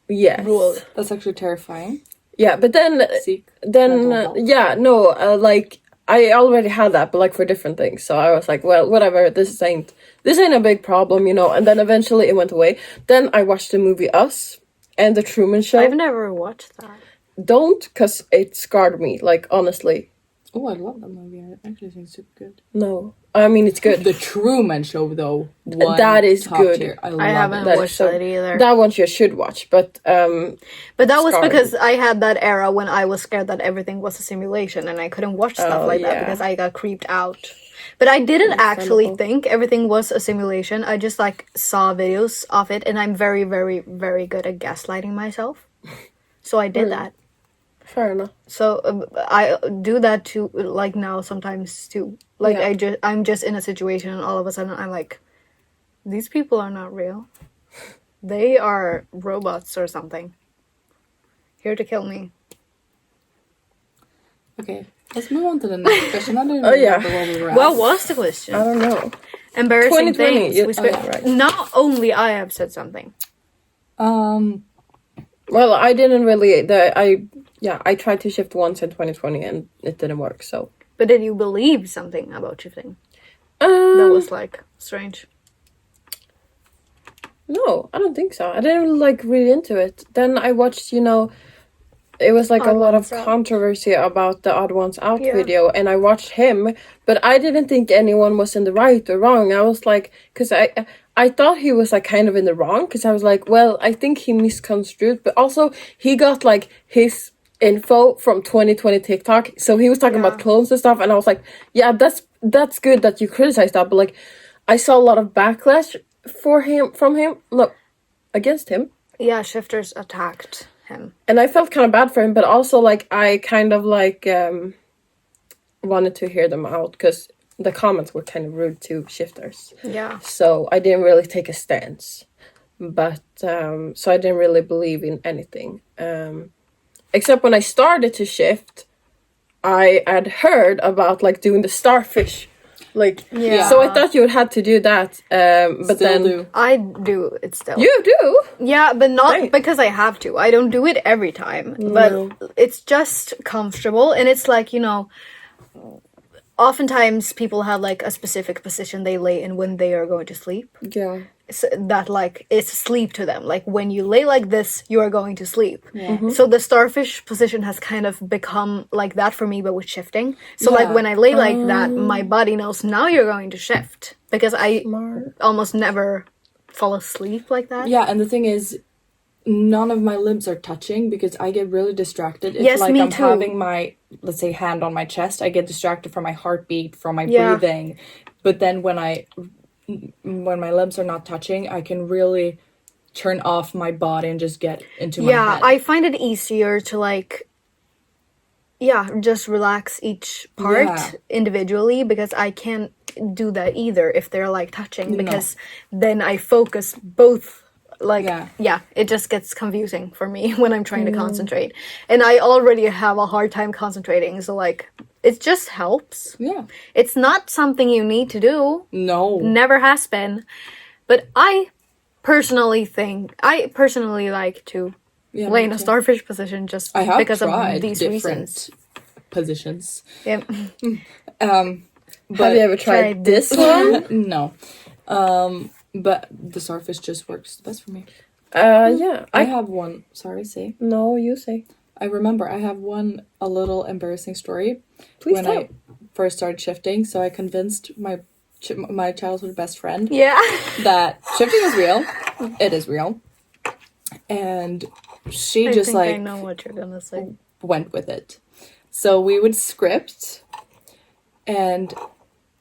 yes. rule. That's actually terrifying. Yeah, but then Seek mental health. like I already had that, but like for different things. So I was like, well, whatever. This ain't a big problem, you know. And then eventually it went away. Then I watched the movie Us and the Truman Show. I've never watched that. Don't, cause it scarred me. Like honestly, Oh, I love that movie. I actually think it's super good. no. I mean, it's good. The Truman Show, though. That is top good. Tier. I love I haven't it. That is watched so- that either. That one you should watch, but But that was scarred. because I had that era when I was scared that everything was a simulation and I couldn't watch stuff Oh, like that yeah. because I got creeped out. But I didn't actually Understandable. think everything was a simulation. I just like saw videos of it and I'm very, very, very good at gaslighting myself. So I did that. fair enough. So I do that too, like now sometimes too. Like Yeah. I'm just in a situation and all of a sudden I'm like, these people are not real. They are robots or something. Here to kill me. Okay, let's move on to the next question. I don't Oh, yeah. remember where we were at. What was the question? I don't know. Embarrassing 2020, things. you- We spe- yeah, right. Not only I have said something. Well, I didn't really. I tried to shift once in 2020 and it didn't work. So But did you believe something about shifting? That that was like strange. no, I don't think so. I didn't really, like read into it. Then I watched, it was like a Odd lot of Ones Out. controversy about the Odd Ones Out Yeah. video, and I watched him, but I didn't think anyone was in the right or wrong. I was like, because I thought he was like kind of in the wrong, because I was like, well, I think he misconstrued, but also he got like his info from 2020 TikTok, so he was talking about clones and stuff, and I was like, yeah, that's good that you criticize that, but like I saw a lot of backlash against him. Yeah, shifters attacked him. And I felt kind of bad for him, but also like I kind of like wanted to hear them out because the comments were kind of rude to shifters. Yeah. So I didn't really take a stance, but so I didn't really believe in anything. Except when I started to shift, I had heard about like doing the starfish, like Yeah. So I thought you would have to do that, but Still then do. I do it still. you do. Yeah, but not Right. because I have to. I don't do it every time. But it's just comfortable and it's like, oftentimes people have like a specific position they lay in when they are going to sleep. Yeah. So that like it's sleep to them. Like when you lay like this, you are going to sleep. Yeah. So the starfish position has kind of become like that for me, but with shifting. So like Yeah. when I lay like that, my body knows now you're going to shift, because I Smart. almost never fall asleep like that. Yeah, and the thing is, none of my limbs are touching because I get really distracted. If Yes, like me I'm too. having my, let's say, hand on my chest, I get distracted from my heartbeat, from my Yeah. breathing. But then when my limbs are not touching, I can really turn off my body and just get into my Yeah, head. I find it easier to like, just relax each part Yeah. individually, because I can't do that either if they're like touching, because then I focus both. Like, Yeah. it just gets confusing for me when I'm trying to concentrate. And I already have a hard time concentrating, so like, it just helps. Yeah. It's not something you need to do. No. Never has been. But I personally like to Yeah, lay me in a too. starfish position just I have because tried of these different reasons. positions. Yeah. But Have you ever tried tried this one? no. But the starfish just works the best for me. Yeah. I have one. Sorry, say. No, you say. I remember I have a little embarrassing story. Please when tell. I first started shifting. So I convinced my childhood best friend Yeah. that shifting is real. It is real. And she I just think I like know what you're gonna say. went with it. So we would script, and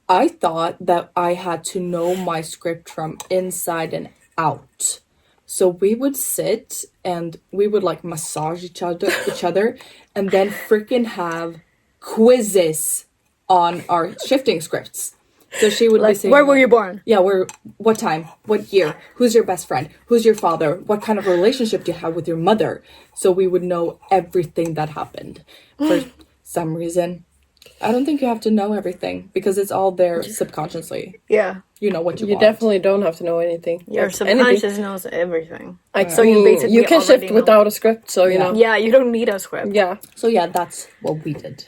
I thought that I had to know my script from inside and out. So we would sit and we would like massage each other and then freaking have quizzes on our shifting scripts. So she would be Like, saying, where were you born? Yeah, what time? What year? Who's your best friend? Who's your father? What kind of relationship do you have with your mother? So we would know everything that happened. For some reason, I don't think you have to know everything because it's all there subconsciously. Yeah. You know what you You want. definitely don't have to know anything. Your Like, subconscious knows everything. So you basically you can already shift know. without a script, so you Yeah. know. Yeah, you don't need a script. Yeah. So yeah, that's what we did.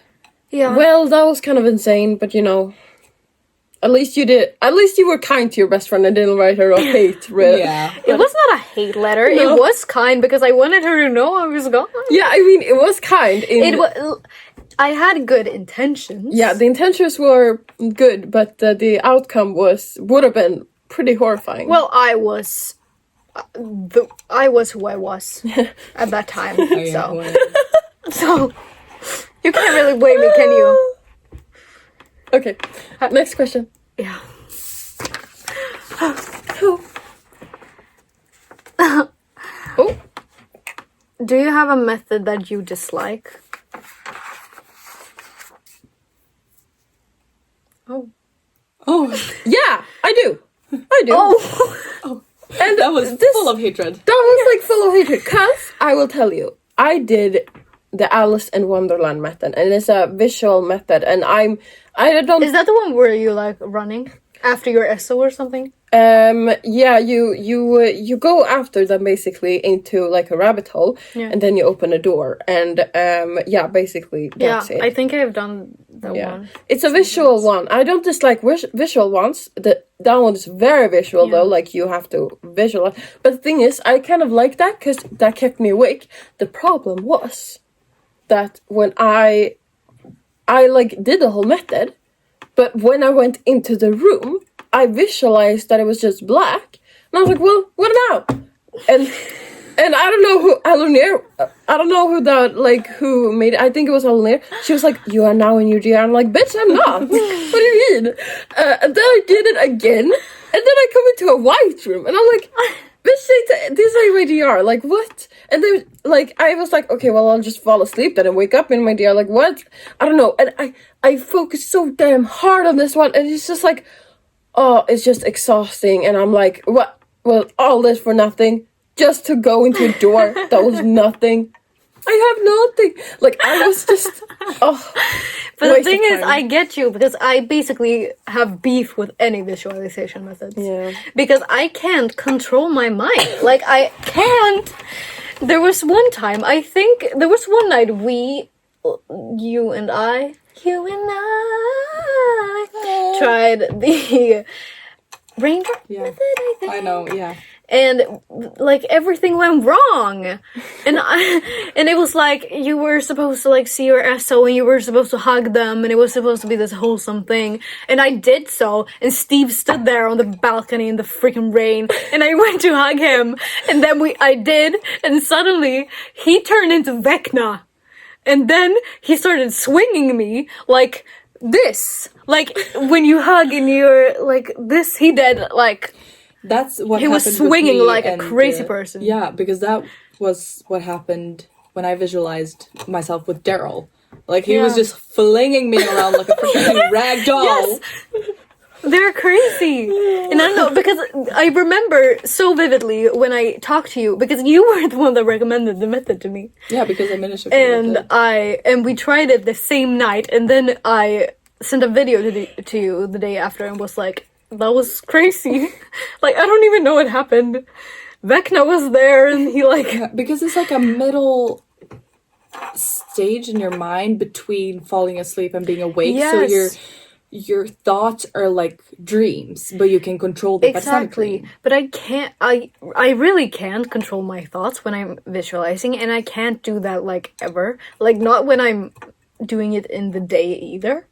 Yeah. Well, that was kind of insane, but you know, at least you did. At least you were kind to your best friend and didn't write her a hate. Yeah. It was not a hate letter. No. It was kind because I wanted her to know I was gone. Yeah, I mean, it was kind. It was. I had good intentions. Yeah, the intentions were good, but the outcome would have been pretty horrifying. Well, I was who I was at that time. Oh, yeah, So you can't really blame me, can you? Okay, next question. Yeah. Oh, Do you have a method that you dislike? Oh, yeah, I do. Oh. And that was this, full of hatred. that was like full of hatred. Cause I will tell you, I did the Alice in Wonderland method, and it's a visual method, and I don't. Is that the one where you like running after your SO or something? Yeah, you go after them basically into like a rabbit hole, and then you open a door, and yeah, basically that's it. I think I've done that Yeah, one. it's a visual one. I don't dislike visual ones. That one is very visual though. Like you have to visualize. But the thing is, I kind of like that because that kept me awake. The problem was that when I like did the whole method, but when I went into the room, I visualized that it was just black, and I was like, "Well, what now?" And I don't know who Alunir. I don't know who that who made it. I think it was Alunir. She was like, "You are now in your DR." I'm like, "Bitch, I'm not. What do you mean?" And then I did it again, and then I come into a white room, and I'm like, "Bitch, this ain't my DR. Like what?" And then I was like, "Okay, well, I'll just fall asleep then and wake up in my DR. Like what? I don't know." And I focused so damn hard on this one, and it's just like, oh, it's just exhausting. And I'm like, what? Well, all this for nothing. Just to go into a door that was nothing. I have nothing. Like, I was just, oh. But the thing is, I get you, because I basically have beef with any visualization methods. Yeah. Because I can't control my mind. Like, I can't. There was one time, I think, there was one night you and I, tried the raindrop Yeah. method, I think. I know, yeah. And like everything went wrong, and it was like you were supposed to like see your SO and you were supposed to hug them, and it was supposed to be this wholesome thing, and I did so, and Steve stood there on the balcony in the freaking rain, and I went to hug him, and then I did, and suddenly he turned into Vecna, and then he started swinging me like this, like when you hug and you're like this, he did like. That's what He was happened with swinging me like a and, crazy person. Yeah, because that was what happened when I visualized myself with Daryl. Like, he was just flinging me around like a freaking rag doll. Yes! They're crazy. And I don't know, because I remember so vividly when I talked to you, because you were the one that recommended the method to me. Yeah, because I managed to And we tried it the same night, and then I sent a video to you the day after and was like, that was crazy. Like, I don't even know what happened. Vecna was there, and he like... Yeah, because it's like a middle stage in your mind between falling asleep and being awake. Yes. So your thoughts are like dreams, but you can control them. Exactly. But I can't... I really can't control my thoughts when I'm visualizing, and I can't do that, like, ever. Like, not when I'm doing it in the day, either.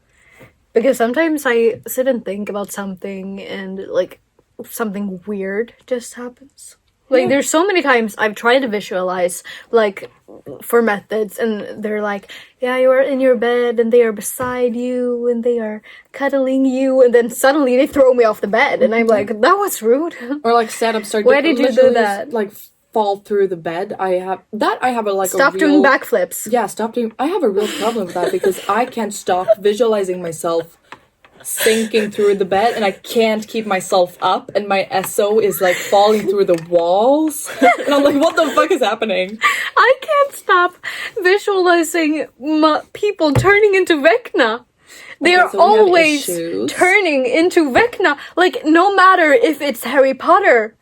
Because sometimes I sit and think about something and, like, something weird just happens. Like, there's so many times I've tried to visualize, like, for methods, and they're like, yeah, you're in your bed, and they are beside you, and they are cuddling you, and then suddenly they throw me off the bed, and I'm like, that was rude. Or, like, stand up, start... Why did you do that? Like, fall through the bed. I have Stop doing backflips. Yeah, stop doing... I have a real problem with that because I can't stop visualizing myself sinking through the bed, and I can't keep myself up, and my SO is like falling through the walls. And I'm like, what the fuck is happening? I can't stop visualizing people turning into Vecna. They are always turning into Vecna. Like, no matter if it's Harry Potter.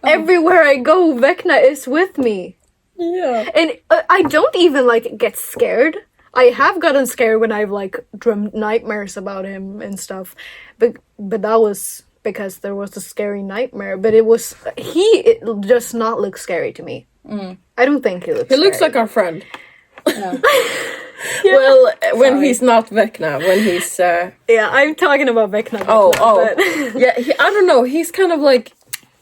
Everywhere I go, Vecna is with me. Yeah. And I don't even, like, get scared. I have gotten scared when I've, like, dreamt nightmares about him and stuff. But that was because there was a scary nightmare. But it does not look scary to me. I don't think he looks scary. He looks like our friend. Yeah. Yeah. Well, when he's not Vecna, when he's... Yeah, I'm talking about Vecna. But... Yeah, I don't know, he's kind of like...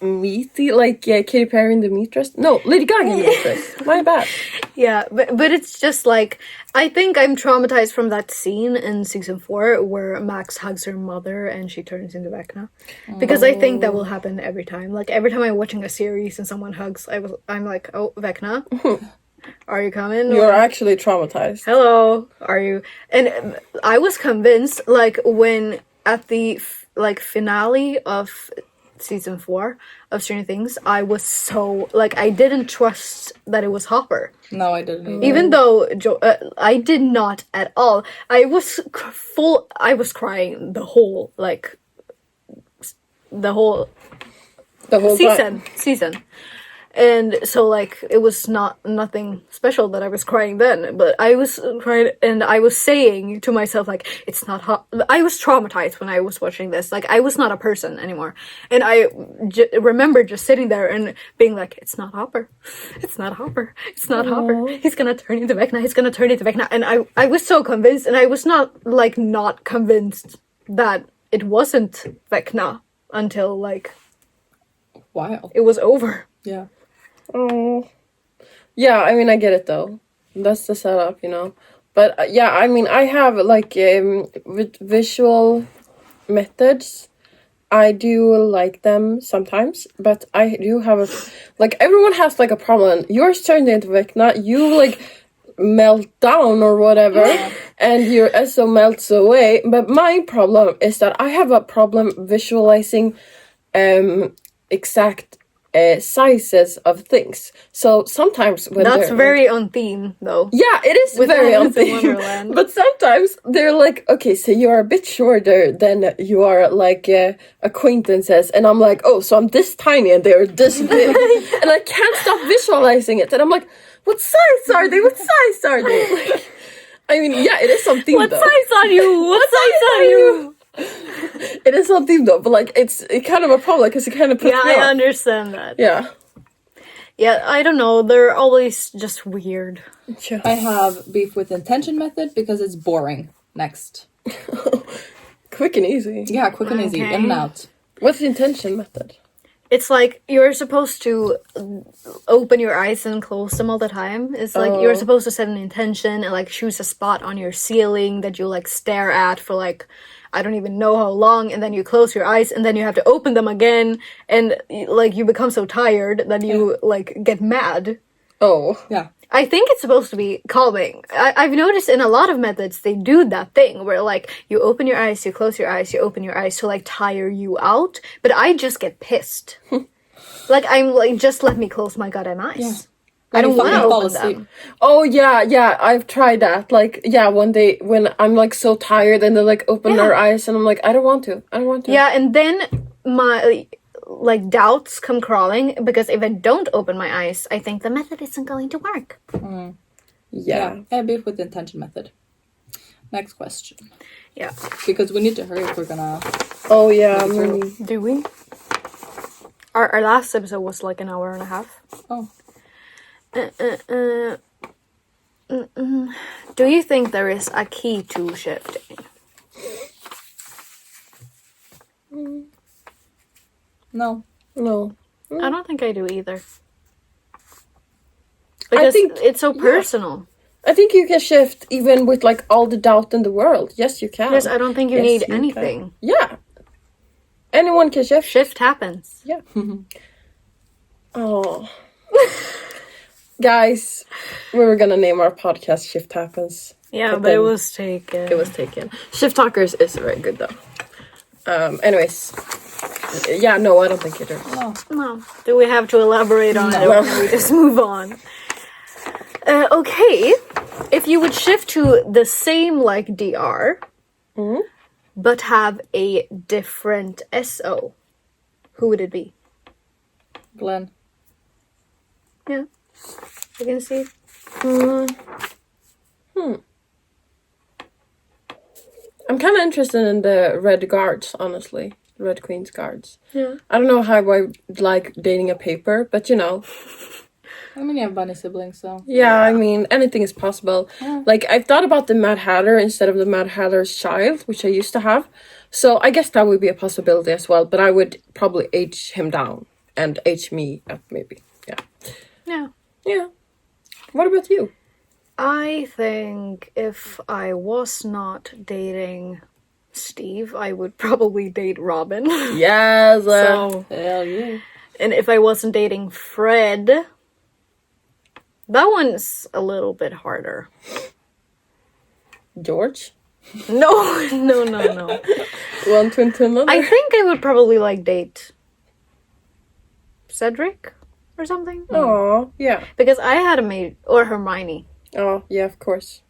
meaty, like Katy Perry in the meat dress. No, Lady Gaga in the meat dress. My bad. Yeah, but it's just like, I think I'm traumatized from that scene in season 4 where Max hugs her mother and she turns into Vecna. Because I think that will happen every time. Like, every time I'm watching a series and someone hugs, I'm like, oh, Vecna, are you coming? You're actually traumatized. Hello, are you? And I was convinced, like, when at the finale of season 4 of Stranger Things, I was so, like, I didn't trust that it was Hopper. No, I didn't either. Even though I did not at all. I was crying the whole season. And so, like, it was nothing special that I was crying then, but I was crying, and I was saying to myself, like, it's not I was traumatized when I was watching this. Like, I was not a person anymore. And I remember just sitting there and being like, it's not Hopper. It's not Hopper. It's not Hopper. He's gonna turn into Vecna. He's gonna turn into Vecna. And I was so convinced, and I was not convinced that it wasn't Vecna until, like... Wow. It was over. Yeah. Oh. Yeah, I mean, I get it though. That's the setup, you know. But yeah, I mean, I have like with visual methods, I do like them sometimes, but I do have like, everyone has like a problem. Yours turned into Vecna, you like melt down or whatever, and your SO melts away. But my problem is that I have a problem visualizing exact sizes of things. So sometimes when that's very on theme, though. Yeah, it is with very on Alice in theme. Wonderland. But sometimes they're like, okay, so you are a bit shorter than you are like acquaintances, and I'm like, oh, so I'm this tiny and they're this big, and I can't stop visualizing it, and I'm like, what size are they? What size are they? Like, I mean, yeah, it is something. What size are you? What size are you? It is not deep though, but like it's kind of a problem because it kind of puts Yeah, me I off. understand that. Yeah. Yeah, I don't know. They're always just weird. I have beef with intention method because it's boring. Next. Quick and easy. Yeah, quick and easy. Okay. In and out. What's the intention method? It's like you're supposed to open your eyes and close them all the time. It's like you're supposed to set an intention and like choose a spot on your ceiling that you like stare at for like I don't even know how long, and then you close your eyes and then you have to open them again, and like you become so tired that you like get mad. Oh. Yeah. I think it's supposed to be calming. I've noticed in a lot of methods they do that thing where like you open your eyes, you close your eyes, you open your eyes to like tire you out. But I just get pissed. Like I'm like, just let me close my goddamn eyes. Yeah. I don't want to fall open asleep. them. Oh yeah, I've tried that. Like, yeah, one day when I'm like so tired and they like open their eyes and I'm like, I don't want to. Yeah, and then my like doubts come crawling because if I don't open my eyes, I think the method isn't going to work. Yeah. I have beef with the intention method. Next question. Yeah. Because we need to hurry if we're gonna... Oh yeah. Do we? Our last episode was like an hour and a half. Oh. Do you think there is a key to shifting? No. No. I don't think I do either. Because think- it's so personal. I think you can shift even with like all the doubt in the world. Yes, you can. Yes, I don't think you Yes, need you can. anything. Yeah. Anyone can shift. Shift happens. Yeah. Oh. Guys, we were gonna name our podcast Shift Happens. Yeah, But but it then was taken. It was taken. Shift Talkers is very good though. Anyways. Yeah, no, I don't think it is. No. Do we have to elaborate on it No. or can we just move on? Okay. If you would shift to the same like DR, but have a different SO, who would it be? Glenn. Yeah. You can see. I'm kind of interested in the Red Guards, honestly. Red Queen's Guards. Yeah. I don't know how I like dating a paper, but you know. I mean, you have bunny siblings, so... Yeah, I mean, anything is possible. Yeah. Like, I've thought about the Mad Hatter instead of the Mad Hatter's child, which I used to have. So I guess that would be a possibility as well, but I would probably age him down and age me up, maybe. Yeah. Yeah. Yeah. What about you? I think if I was not dating Steve, I would probably date Robin. Yes. So, Hell yeah. and if I wasn't dating Fred, that one's a little bit harder. George? No. One twin to another? I think I would probably like date Cedric or something. Oh, yeah. Because I had a maid, or Hermione. Oh, yeah, of course.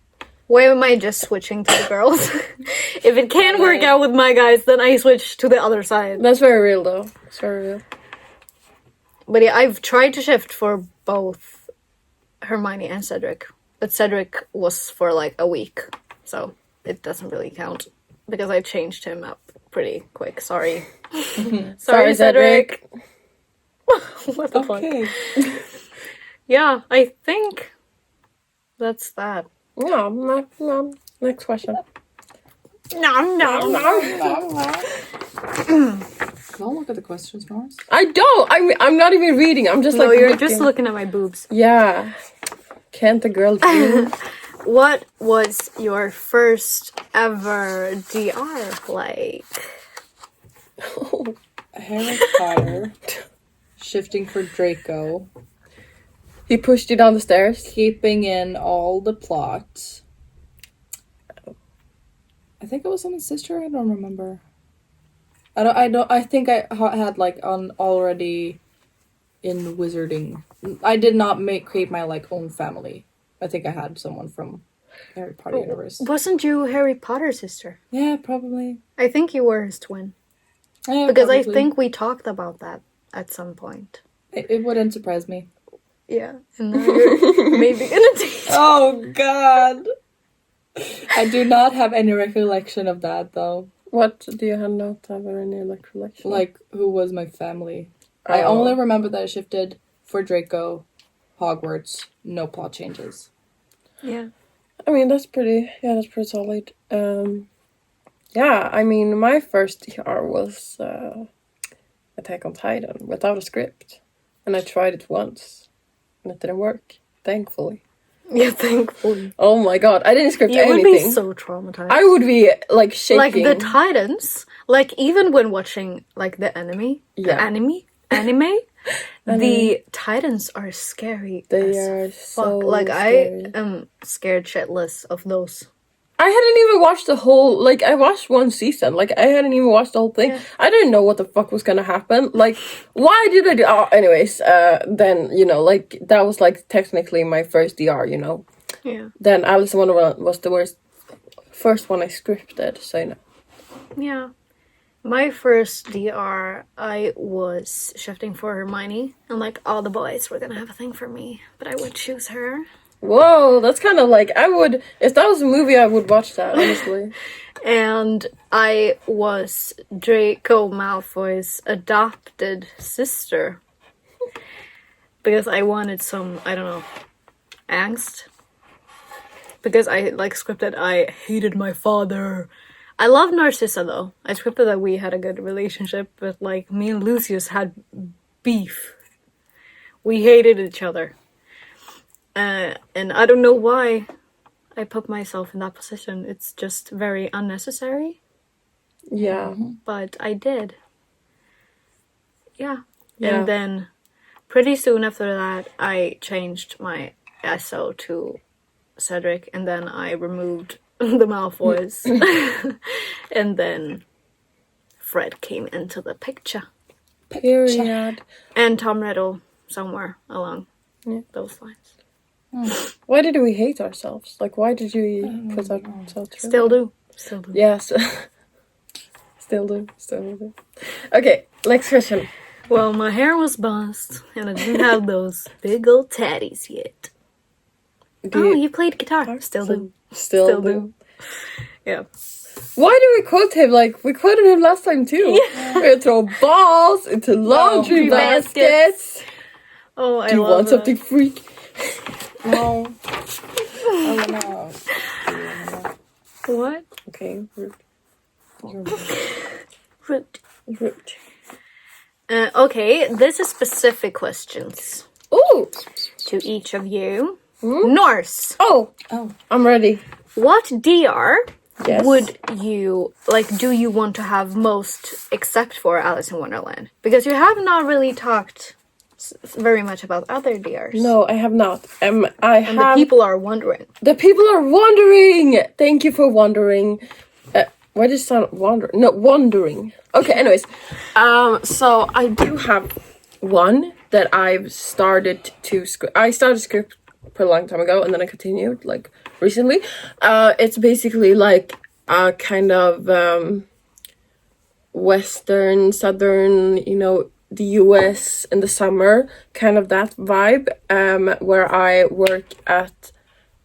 Why am I just switching to the girls? If it can't work out with my guys, then I switch to the other side. That's very real, though. It's very real. But yeah, I've tried to shift for both Hermione and Cedric. But Cedric was for like a week, so it doesn't really count. Because I changed him up pretty quick. Sorry. Sorry, Cedric. What the fuck? Okay. Yeah, I think that's that. Yeah, no. Next question. No. Don't look at the questions, Norris. I don't. I'm not even reading. I'm just No, like you're looking. just looking at my boobs. Yeah. Can't a girl dream? What was your first ever DR like? Harry Potter. Shifting for Draco. He pushed you down the stairs. Keeping in all the plots. I think it was on his sister. I don't remember. I think I had like on already in wizarding. I did not create my like own family. I think I had someone from Harry Potter universe. Wasn't you Harry Potter's sister? Yeah, probably. I think you were his twin. Yeah, Because I probably. think we talked about that at some point. It wouldn't surprise me. Yeah. And now you're maybe gonna date. Oh God. I do not have any recollection of that though. What do you not have any recollection? Like, who was my family? I only remember that I shifted for Draco, Hogwarts, no plot changes. Yeah. I mean, that's pretty solid. Yeah, I mean, my first DR was Attack on Titan without a script. And I tried it once. And it didn't work, thankfully. Yeah, thankfully. Oh my god, I didn't script anything. You would be so traumatized. I would be, like, shaking. Like, the Titans, like, even when watching, like, the anime, the Titans are scary. They are so Like, scary. I am scared shitless of those. I hadn't even watched the whole, like, I watched one season. Like, I hadn't even watched the whole thing. Yeah. I didn't know what the fuck was gonna happen. Like, why did I do... Oh, anyways, then, you know, like, that was, like, technically my first DR, you know? Yeah. Then Alice in Wonderland was the first one I scripted, so, you know. Yeah. My first DR, I was shifting for Hermione, and, like, all the boys were gonna have a thing for me, but I would choose her. Whoa, that's kind of like, I would... If that was a movie, I would watch that, honestly. And I was Draco Malfoy's adopted sister. Because I wanted some, I don't know, angst. Because I, like, scripted, I hated my father. I love Narcissa, though. I scripted that we had a good relationship, but, like, me and Lucius had beef. We hated each other. And I don't know why I put myself in that position. It's just very unnecessary. Yeah. But I did. Yeah. Yeah. And then pretty soon after that, I changed my SO to Cedric, and then I removed the Malfoys. And then Fred came into the picture. Period. And Tom Riddle somewhere along those lines. Why did we hate ourselves? Like, why did you put ourselves through? Still do. Yes. Still do. Okay, next question. Well, my hair was buzzed, and I didn't have those big old tatties yet. You played guitar. Still do. Still do. Yeah. Why do we quote him? Like, we quoted him last time too. Yeah. We throw balls into laundry baskets. Oh, I Do you love want that. something freak? No. I don't know. What? Okay, rude. Rude. Okay, this is specific questions Ooh! to each of you. Norse, Oh! I'm ready. what DR Yes. would you, like, do you want to have most except for Alice in Wonderland? Because you have not really talked very much about other DRs. No, I have not. And the people are wondering. The people are wondering! Thank you for wondering. Why did it sound wonder? No, wondering. Okay, anyways. So I do have one that I've started to script. I started script for a long time ago, and then I continued, like, recently. It's basically, like, a kind of, western, southern, you know, the US in the summer, kind of that vibe, where I work at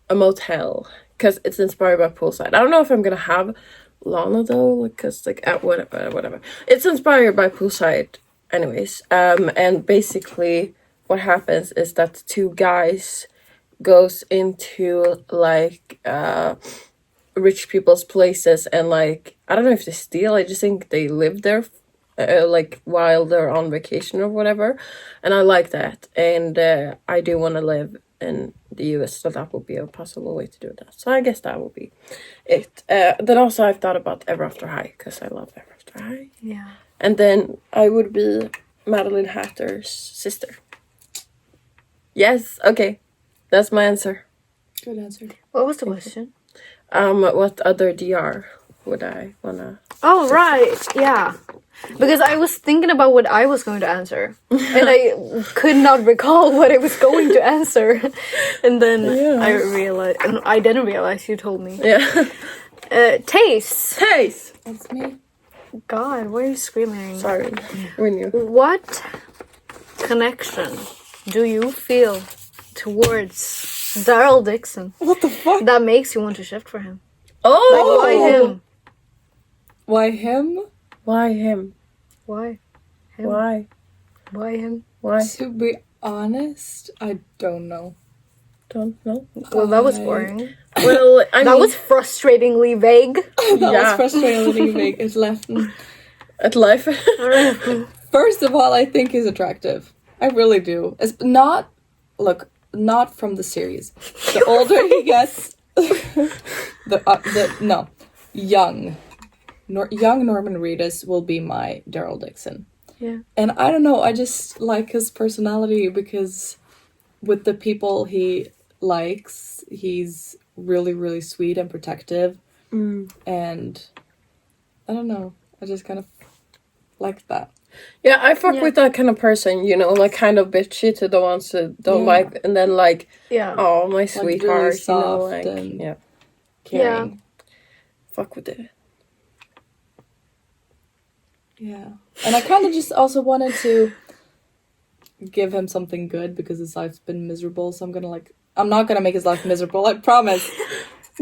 a motel, because it's inspired by poolside. I don't know if I'm gonna have Lana though, because like whatever. It's inspired by poolside, anyways. And basically, what happens is that two guys goes into like rich people's places and like I don't know if they steal. I just think they live there. Like while they're on vacation or whatever, and I like that, and I do want to live in the US, so that would be a possible way to do that. So I guess that would be it. Then also I've thought about Ever After High because I love Ever After High. Yeah. And then I would be Madeline Hatter's sister. Yes, okay, that's my answer. Good answer. What was the question? What other DR would I wanna? Oh, right, yeah. Because I was thinking about what I was going to answer. And I could not recall what I was going to answer. And then I realized, and I didn't realize you told me. Yeah. Taste. Taste. That's me. God, why are you screaming? Sorry, we knew. What connection do you feel towards Daryl Dixon What the fuck? that makes you want to shift for him? Oh, Like, why him? Why him? Why him? Why? Him? Why? Why him? Why? To be honest, I don't know. Don't know. Well, that was boring. Well, I That mean, was frustratingly vague. That Yeah. was frustratingly vague. It left. at life. First of all, I think he's attractive. I really do. It's not from the series. The older he gets, young Norman Reedus will be my Daryl Dixon. Yeah. And I don't know, I just like his personality because with the people he likes, he's really, really sweet and protective. And I don't know, I just kind of like that. Yeah, I fuck with that kind of person, you know, like kind of bitchy to the ones that don't like, and then like, oh, my sweetheart, really soft, you know, like, and caring. Fuck with it. Yeah. And I kind of just also wanted to give him something good because his life's been miserable, so I'm not gonna make his life miserable, I promise.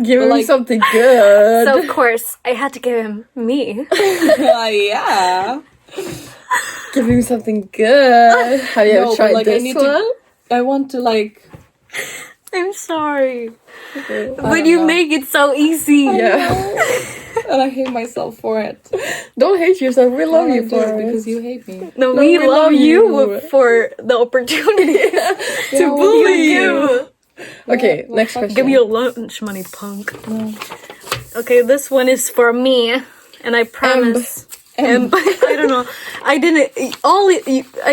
Give him something good. So, of course, I had to give him me. Yeah. Give him something good. Have you ever tried this one? I want to I'm sorry. but But you make it so easy. And I hate myself for it. Don't hate yourself. We love you for it. because you hate me. No, we love you for the opportunity to bully you. Okay, next question. Give me your lunch money, punk. No. Okay, this one is for me, and I promise. I don't know. I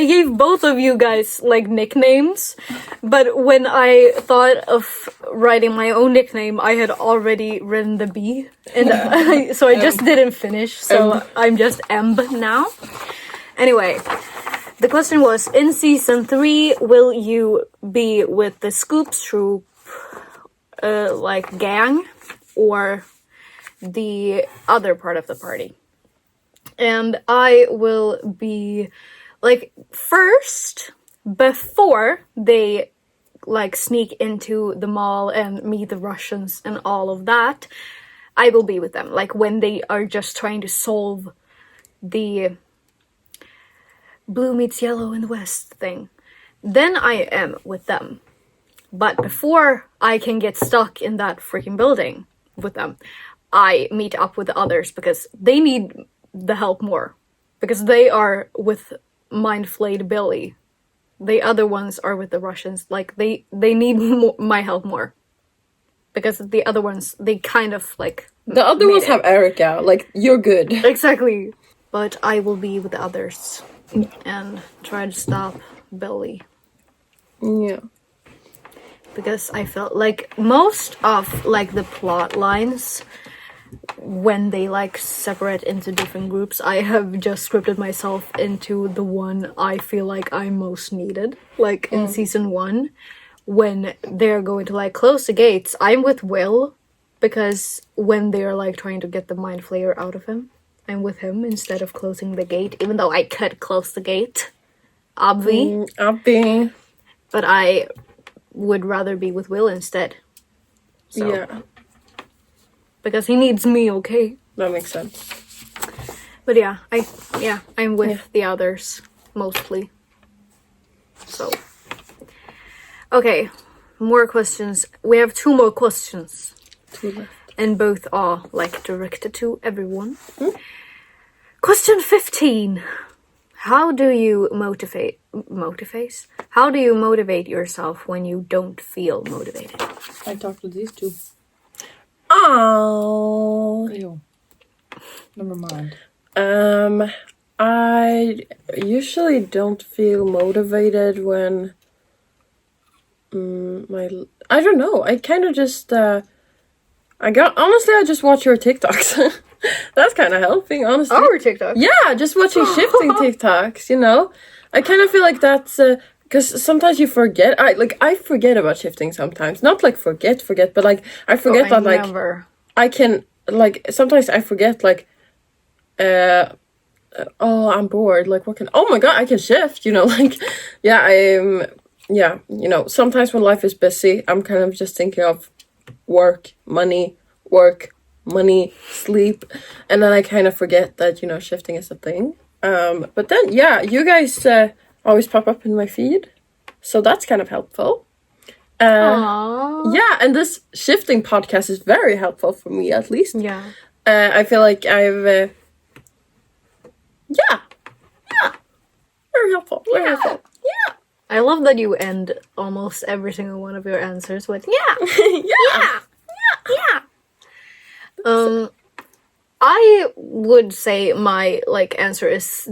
gave both of you guys like nicknames, but when I thought of writing my own nickname, I had already written the B, and so I just didn't finish. So I'm just Emb now. Anyway, the question was: in season 3, will you be with the Scoops troop, like gang, or the other part of the party? And I will be, like, first, before they, like, sneak into the mall and meet the Russians and all of that, I will be with them. Like, when they are just trying to solve the blue meets yellow in the West thing. Then I am with them. But before I can get stuck in that freaking building with them, I meet up with the others because they need the help more, because they are with Mind Flayed Billy. The other ones are with the Russians. Like they need my help more, because the other ones, they kind of like the other ones have Erica. Like, you're good. Exactly. But I will be with the others and try to stop Billy. Yeah. Because I felt like most of like the plot lines, when they like separate into different groups, I have just scripted myself into the one I feel like I most needed. Like in season 1, when they're going to like close the gates, I'm with Will, because when they're like trying to get the mind flayer out of him, I'm with him instead of closing the gate, even though I could close the gate. Obvi. But I would rather be with Will instead. So. Yeah. Because he needs me, okay? That makes sense. But I'm with the others mostly. So okay, more questions. We have 2 more questions. 2 left. And both are like directed to everyone. Question 15. How do you motivate? How do you motivate yourself when you don't feel motivated? I talked to these 2. Oh. Ew. Never mind. I usually don't feel motivated when I don't know. I kind of just honestly, I just watch your TikToks. That's kind of helping, honestly. Our TikTok? Yeah, just watching shifting TikToks, you know? I kind of feel like that's because sometimes you forget. I forget about shifting sometimes. Not like forget, but like I forget that like never. I can like sometimes I forget like oh, I'm bored. Like what can? Oh my god, I can shift. You know, like yeah, you know, sometimes when life is busy, I'm kind of just thinking of work, money, work, money, sleep, and then I kind of forget that, you know, shifting is a thing. But then, yeah, you guys always pop up in my feed, so that's kind of helpful. Aww. Yeah, and this shifting podcast is very helpful for me, at least. Yeah. I feel like I've... yeah, very helpful, very helpful. Yeah. I love that you end almost every single one of your answers with yeah. Yeah. I would say my like answer is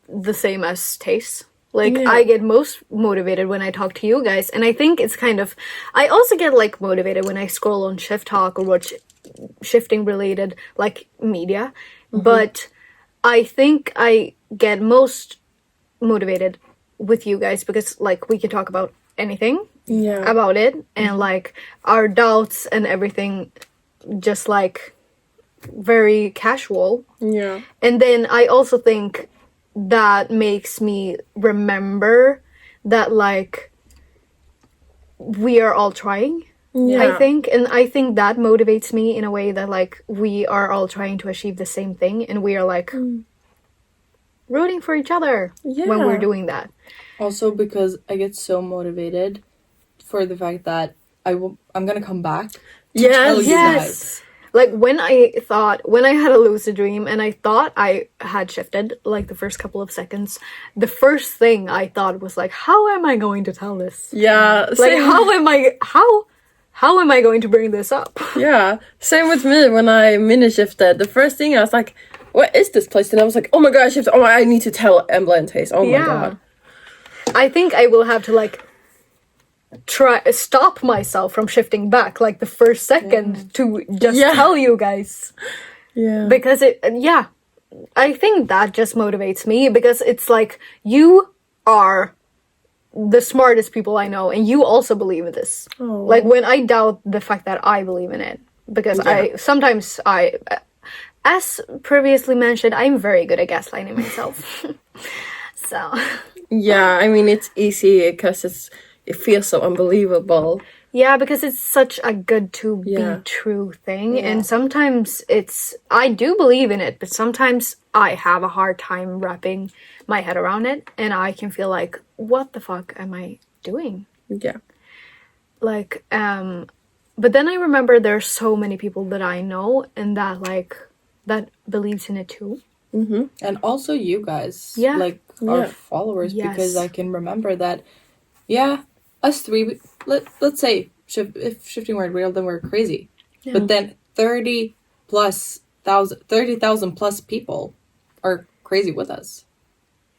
the same as Taste. Like I get most motivated when I talk to you guys, and I think it's kind of I also get like motivated when I scroll on Shift Talk or watch shifting related like media. But I think I get most motivated with you guys because like we can talk about anything about it, and like our doubts and everything just like very casual. Yeah. And then I also think that makes me remember that like we are all trying. I think, and I think that motivates me in a way that like we are all trying to achieve the same thing, and we are like rooting for each other when we're doing that. Also because I get so motivated for the fact that I'm gonna come back to tell you guys. Like when I had a lucid dream and I thought I had shifted like the first couple of seconds, the first thing I thought was like, how am I going to tell this? Yeah. Like how am I going to bring this up? Yeah. Same with me when I mini shifted. The first thing I was like, what is this place? And I was like, oh my god, I shifted. Oh, I need to tell Embla and Taste. Oh my god. I think I will have to like stop myself from shifting back like the first second to just tell you guys. Yeah. Because I think that just motivates me because it's like you are the smartest people I know and you also believe in this. Oh. Like when I doubt the fact that I believe in it, because I sometimes as previously mentioned, I'm very good at gaslighting myself. So yeah, I mean it's easy because it feels so unbelievable. Yeah, because it's such a good to be true thing. And sometimes I do believe in it, but sometimes I have a hard time wrapping my head around it. And I can feel like, what the fuck am I doing? Yeah. Like, but then I remember there's so many people that I know and that like, that believes in it too. Mm-hmm. And also you guys, like our followers, because I can remember that, us three, let's say, if shifting were real, then we're crazy. Yeah. But then 30,000 plus people are crazy with us.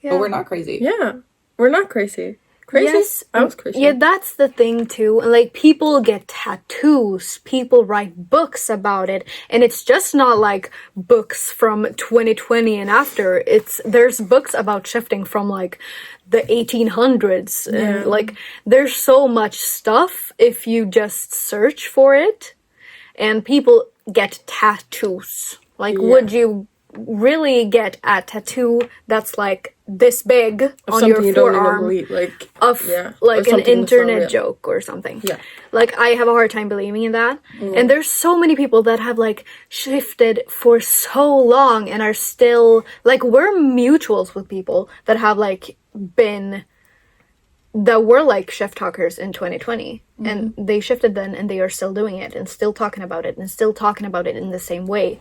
Yeah. But we're not crazy. Yeah, we're not crazy. Crazy? Yes. I was crazy. Yeah, that's the thing too. Like people get tattoos, people write books about it, and it's just not like books from 2020 and after. There's books about shifting from like the 1800s, and like there's so much stuff if you just search for it, and people get tattoos. Like, would you really get a tattoo that's like this big on your forearm of like an internet joke or something? Yeah. Like I have a hard time believing in that. And there's so many people that have like shifted for so long and are still like, we're mutuals with people that have like that were like shift talkers in 2020 and they shifted then and they are still doing it and still talking about it and still talking about it in the same way.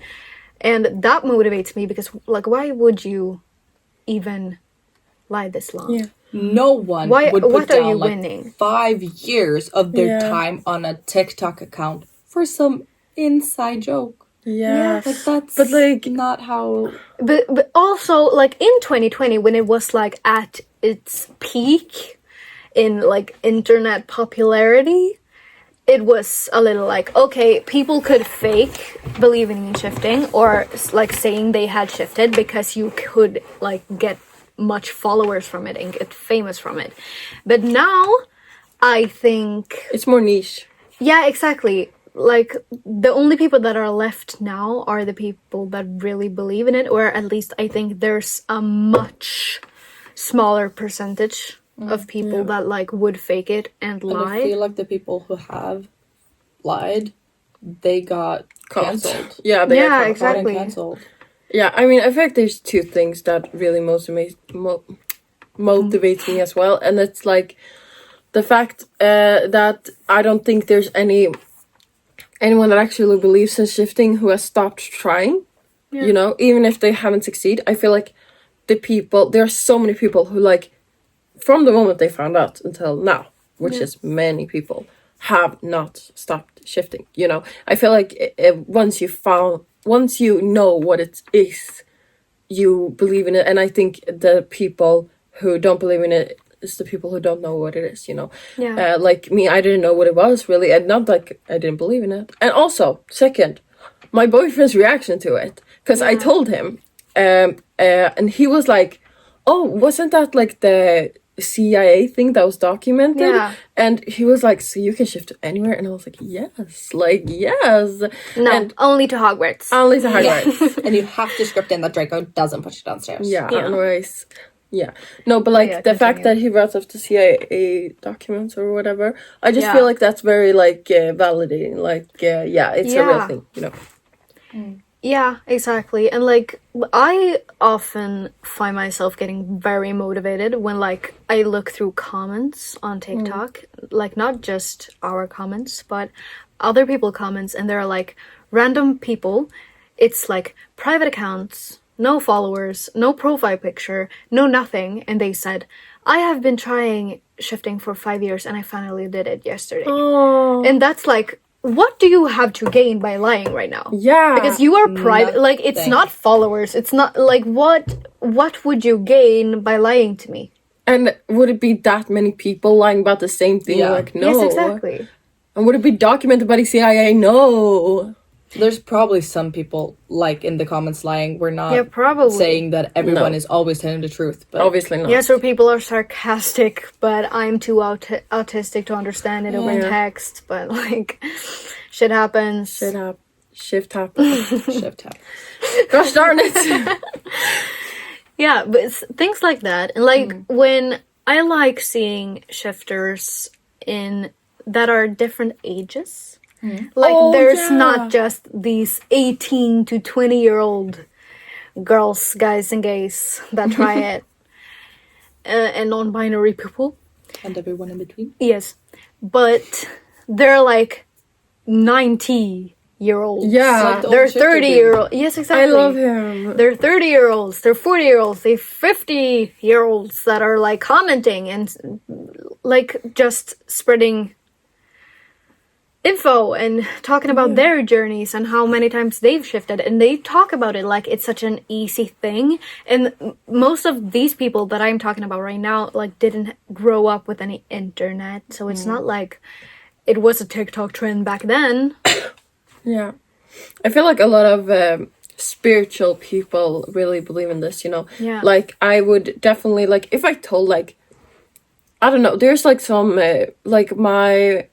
And that motivates me because, like, why would you even lie this long? Yeah. No one would put down, like, 5 years of their time on a TikTok account for some inside joke. Yeah. Like, that's not how... But also, like, in 2020, when it was, like, at its peak in, like, internet popularity... It was a little like, okay, people could fake believing in shifting or like saying they had shifted because you could like get much followers from it and get famous from it. But now I think it's more niche. Yeah, exactly. Like the only people that are left now are the people that really believe in it, or at least I think there's a much smaller percentage of people that like would fake it and lie. And I feel like the people who have lied, they got cancelled. Yeah, they Yeah, are exactly. Cancelled. Yeah, I mean, I feel like there's two things that really motivates me as well, and it's like the fact that I don't think there's anyone that actually believes in shifting who has stopped trying. Yeah. You know, even if they haven't succeeded, I feel like there are so many people who, like, from the moment they found out until now, which is many people, have not stopped shifting. You know, I feel like once you know what it is, you believe in it. And I think the people who don't believe in it is the people who don't know what it is, you know. Yeah. Like me, I didn't know what it was really, and not like I didn't believe in it. And also, second, my boyfriend's reaction to it, because I told him, and he was like, "Oh, wasn't that like the CIA thing that was documented?" Yeah. And he was like, "So you can shift to anywhere?" And I was like, "Yes, like yes." No, And only to Hogwarts. only to Hogwarts. And you have to script in that Draco doesn't push you downstairs. Yeah, Yeah. anyways. Yeah. No, but like Yeah, the fact continue. that he brought up the CIA documents or whatever, I just Yeah. feel like that's very like validating. Like, yeah, it's a real Yeah. thing, you know. Yeah, exactly. And like I often find myself getting very motivated when like I look through comments on TikTok, like not just our comments, but other people comments, and there are like random people. It's like private accounts, no followers, no profile picture, no nothing, and they said, "I have been trying shifting for 5 years and I finally did it yesterday." Oh, And that's like, what do you have to gain by lying right now? yeah. Because you are private. Like, it's Nothing. not followers. It's not like what would you gain by lying to me? And would it be that many people lying about the same thing? Yeah. Like, no. Yes, exactly. And would it be documented by the CIA? No. There's probably some people like in the comments lying. We're not Yeah, probably. saying that everyone No. is always telling the truth, but Obviously not. Yes, or people are sarcastic, but I'm too autistic to understand it over Yeah. text. But like, shit happens. Shift happen. shift happens. Gosh darn it. Yeah, but it's things like that. And like when I like seeing shifters in that are different ages. Like Oh, there's yeah. not just these 18 to 20-year-old girls, guys and gays that try it. And non-binary people. And everyone in between. Yes. But they're like 90-year-olds. Yeah. Like the They're old shifter 30-year-olds. Yes, exactly. I love him. They're 30-year-olds, they're 40-year-olds, they're 50-year-olds that are like commenting and like just spreading info and talking about their journeys and how many times they've shifted, and they talk about it like it's such an easy thing. And most of these people that I'm talking about right now like didn't grow up with any internet, so it's not like it was a TikTok trend back then. Yeah. I feel like a lot of spiritual people really believe in this, you know? Yeah. Like, I would definitely, like, if I told, like, I don't know, there's, like, some, like, my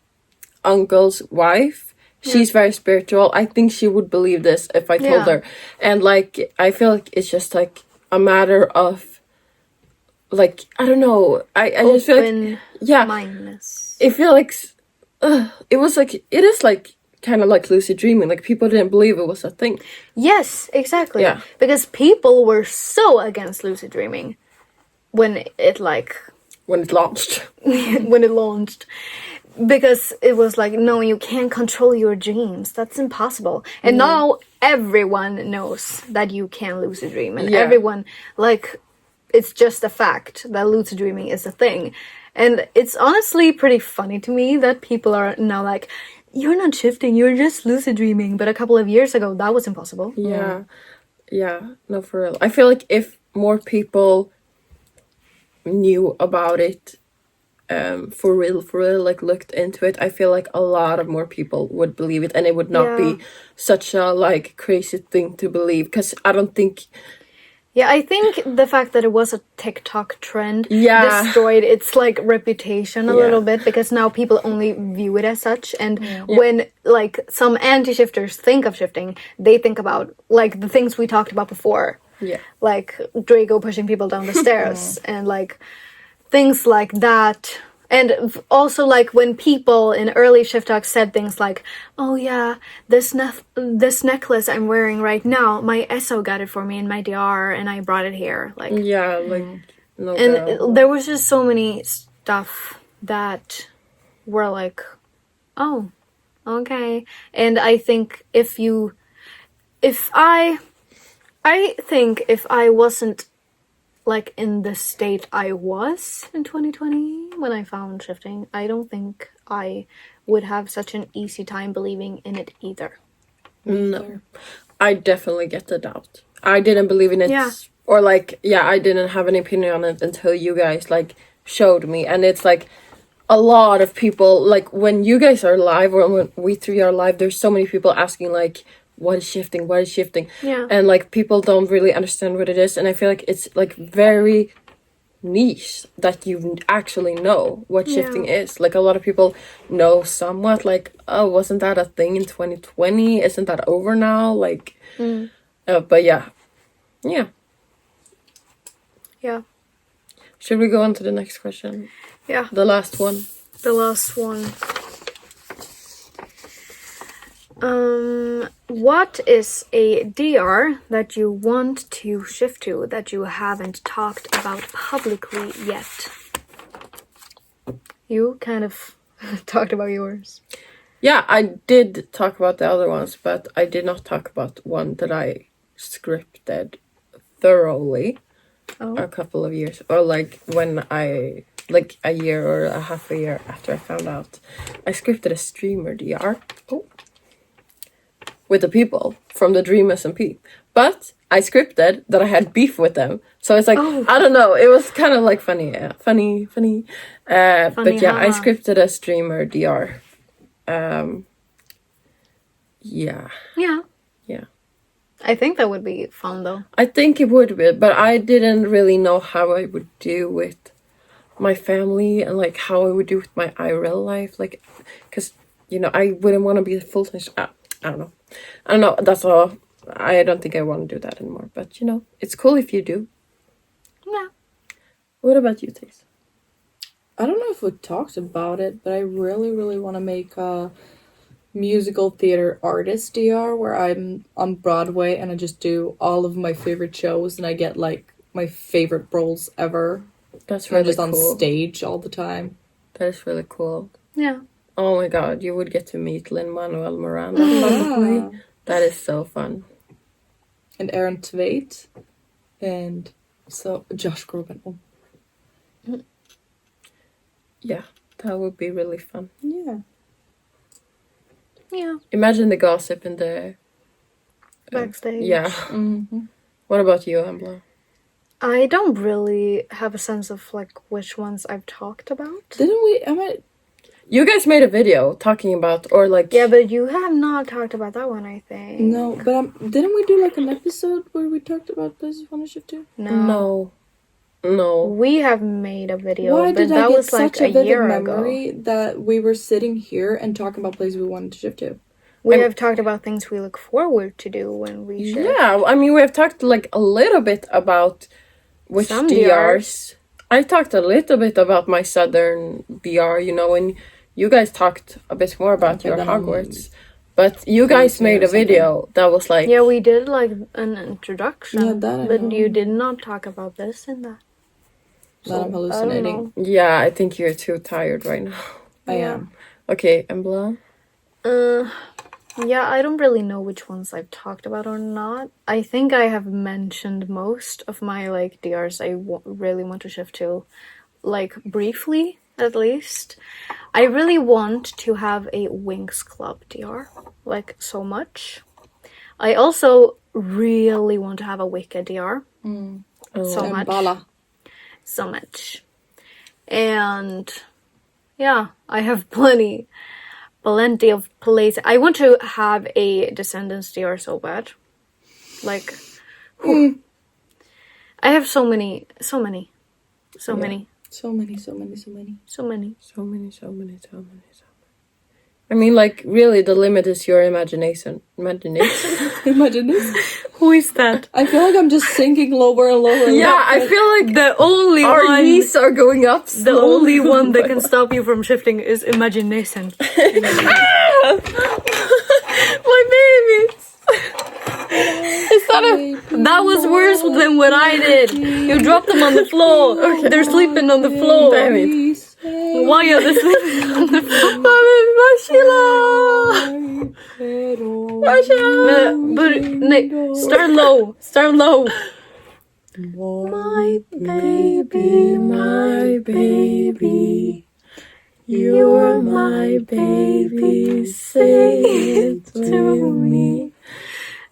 uncle's wife, she's very spiritual. I think she would believe this if I told Yeah. her. And, like, I feel like it's just, like, a matter of, like, I don't know. I just feel like, yeah. Mindedness. I feel like it was like, it is like kind of like lucid dreaming. Like people didn't believe it was a thing. Yes, exactly. Yeah. Because people were so against lucid dreaming when it like When it launched. when it launched. Because it was like, no, you can't control your dreams. That's impossible. And now everyone knows that you can lucid dream. And Yeah. everyone, like, it's just a fact that lucid dreaming is a thing. And it's honestly pretty funny to me that people are now like, you're not shifting, you're just lucid dreaming. But a couple of years ago, that was impossible. Yeah. Yeah. No, for real. I feel like if more people knew about it, for real, like looked into it, I feel like a lot of more people would believe it, and it would not be such a like crazy thing to believe. Because I don't think. Yeah, I think the fact that it was a TikTok trend Yeah. destroyed its like reputation a little bit, because now people only view it as such. And when like some anti-shifters think of shifting, they think about like the things we talked about before. Yeah. Like Draco pushing people down the stairs and like things like that. And also, like, when people in early Shift Talk said things like, oh yeah, this necklace I'm wearing right now, my SO got it for me in my DR and I brought it here. Like, Yeah, like no and doubt. there was just so many stuff that were like, oh, okay. And I think I think if I wasn't like in the state I was in 2020 when I found shifting, I don't think I would have such an easy time believing in it either. No, I definitely get the doubt. I didn't believe in it, Yeah. or like, yeah, I didn't have an opinion on it until you guys like showed me, and it's like a lot of people like when you guys are live or when we three are live. There's so many people asking like, "What is shifting? What is shifting?" Yeah. And like people don't really understand what it is, and I feel like it's like very niche that you actually know what shifting is. Like a lot of people know somewhat, like, oh, wasn't that a thing in 2020? Isn't that over now? Like, but yeah. Yeah. Should we go on to the next question? Yeah. The last one. The last one. What is a DR that you want to shift to that you haven't talked about publicly yet? You kind of talked about yours. Yeah, I did talk about the other ones, but I did not talk about one that I scripted thoroughly a couple of years, or like when I, like a year or a half a year after I found out. I scripted a streamer DR with the people from the Dream SMP, but I scripted that I had beef with them, so it's like, I don't know, it was kind of like funny. But yeah, I scripted a streamer DR. Yeah. I think that would be fun though. I think it would be, but I didn't really know how I would do with my family and like how I would do with my IRL life, like, because you know I wouldn't want to be a full-time. I don't know. That's all. I don't think I want to do that anymore. But you know, it's cool if you do. Yeah. What about you, Taze? I don't know if we talked about it, but I really, really want to make a musical theater artist DR where I'm on Broadway and I just do all of my favorite shows and I get like my favorite roles ever. That's And I'm really just on cool. stage all the time. That is really cool. Yeah. Oh my god, you would get to meet Lin-Manuel Miranda probably. Yeah. That is so fun. And Aaron Tveit and so Josh Groban. Oh. Yeah, that would be really fun. Yeah. Yeah. Imagine the gossip in the Backstage. yeah. Mm-hmm. What about you, Embla? I don't really have a sense of like which ones I've talked about. Didn't we? You guys made a video talking about, or like... Yeah, but you have not talked about that one, I think. No, but didn't we do like an episode where we talked about places we want to shift to? No. We have made a video, Why but did that I get was like such a a vivid year memory ago. that we were sitting here and talking about places we wanted to shift to? We have talked about things we look forward to do when we shift. Yeah, I mean, we have talked like a little bit about which Some DRs. I talked a little bit about my southern DR, you know, and you guys talked a bit more about your Hogwarts. But you guys made a video that was like... Yeah, we did like an introduction. Yeah, that I but know. you did not talk about this in that. That I'm hallucinating. Yeah, I think you're too tired right now. I am. Okay, Embla? Yeah, I don't really know which ones I've talked about or not. I think I have mentioned most of my like DRs I really want to shift to, like briefly at least. I really want to have a Winx Club DR, like so much. I also really want to have a Wicca DR. So much. Bala. So much. And yeah, I have plenty of places. I want to have a Descendants DR so bad. Like, I have so many. I mean, like, really, the limit is your imagination. Imagination? Imagine this. Who is that? I feel like I'm just sinking lower and lower. And Yeah, lower. I feel like The only our one. knees are going up. The only one that can stop you from shifting is imagination. My babies! Is that a... That was worse than what I did. You dropped them on the floor. They're sleeping on the floor. Damn it. Why are they sleeping on the floor? But start low. Start low. My baby, you're my baby, say it to me.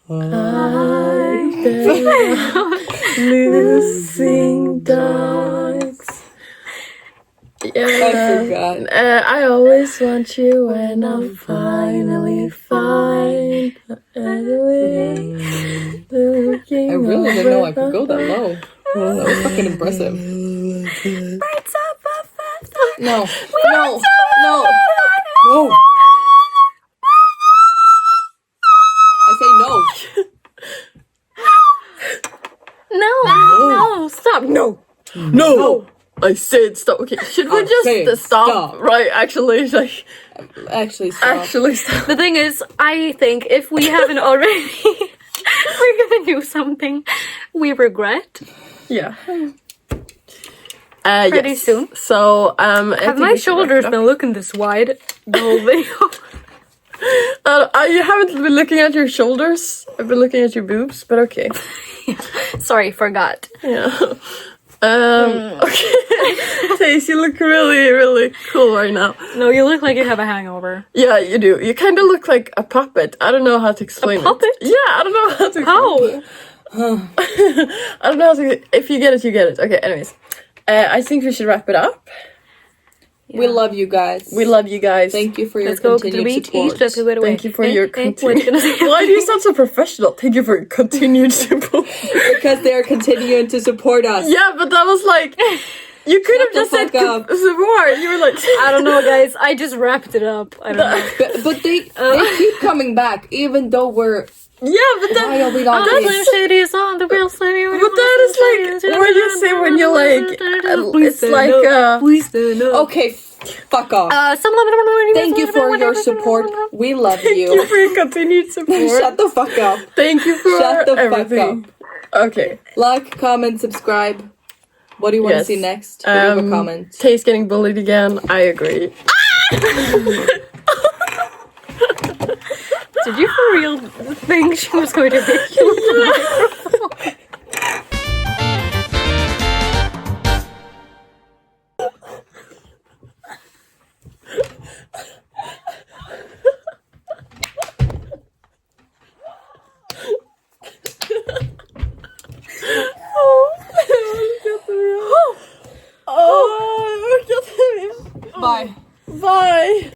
I've been losing dogs. Yeah, I forgot. I always want you when I finally find looking. I really didn't know I could go that low. That was fucking impressive. No. No. No. No. I say no. No, stop. No. No! I said stop. Okay, should we I said just stop? stop. Right, actually, like, Actually, stop. stop. The thing is, I think if we haven't already, we're gonna do something we regret. Yeah. Pretty yes. soon. So, I Have think my we should shoulders wrap it been looking this wide the whole video? up. You haven't been looking at your shoulders. I've been looking at your boobs, but okay. Sorry, forgot. Yeah. Okay. Tace, you look really, really cool right now. No, you look like you have a hangover. Yeah, you do. You kind of look like a puppet. I don't know how to explain it. puppet? Yeah, I don't know how to. How? I don't know how to. If you get it, you get it. Okay. Anyways, I think we should wrap it up. We love you guys. We love you guys. Thank you for your Let's go to the continued beach, support. eat, just do it away. Thank you for your What you continued. gonna say? Why do you sound so professional? Thank you for your continued support. Because they are continuing to support us. Yeah, but that was like, you could have the just said fuck up. support. You were like, I don't know, guys. I just wrapped it up. I don't know. But they keep coming back, even though we're. yeah, but Why are that. we not That's being- City is on the real city. But that is like what you say when you like. It's like Please stand up. Okay, fuck off. Thank Thank you for your support. We love Thank you you. for your continued support. Shut the fuck up. Thank you for Shut the everything. fuck Okay. Like, comment, subscribe. What do you want Yes. to see next? Leave a comment. Taste getting bullied again. I agree. Did you for real think she was going to hit you?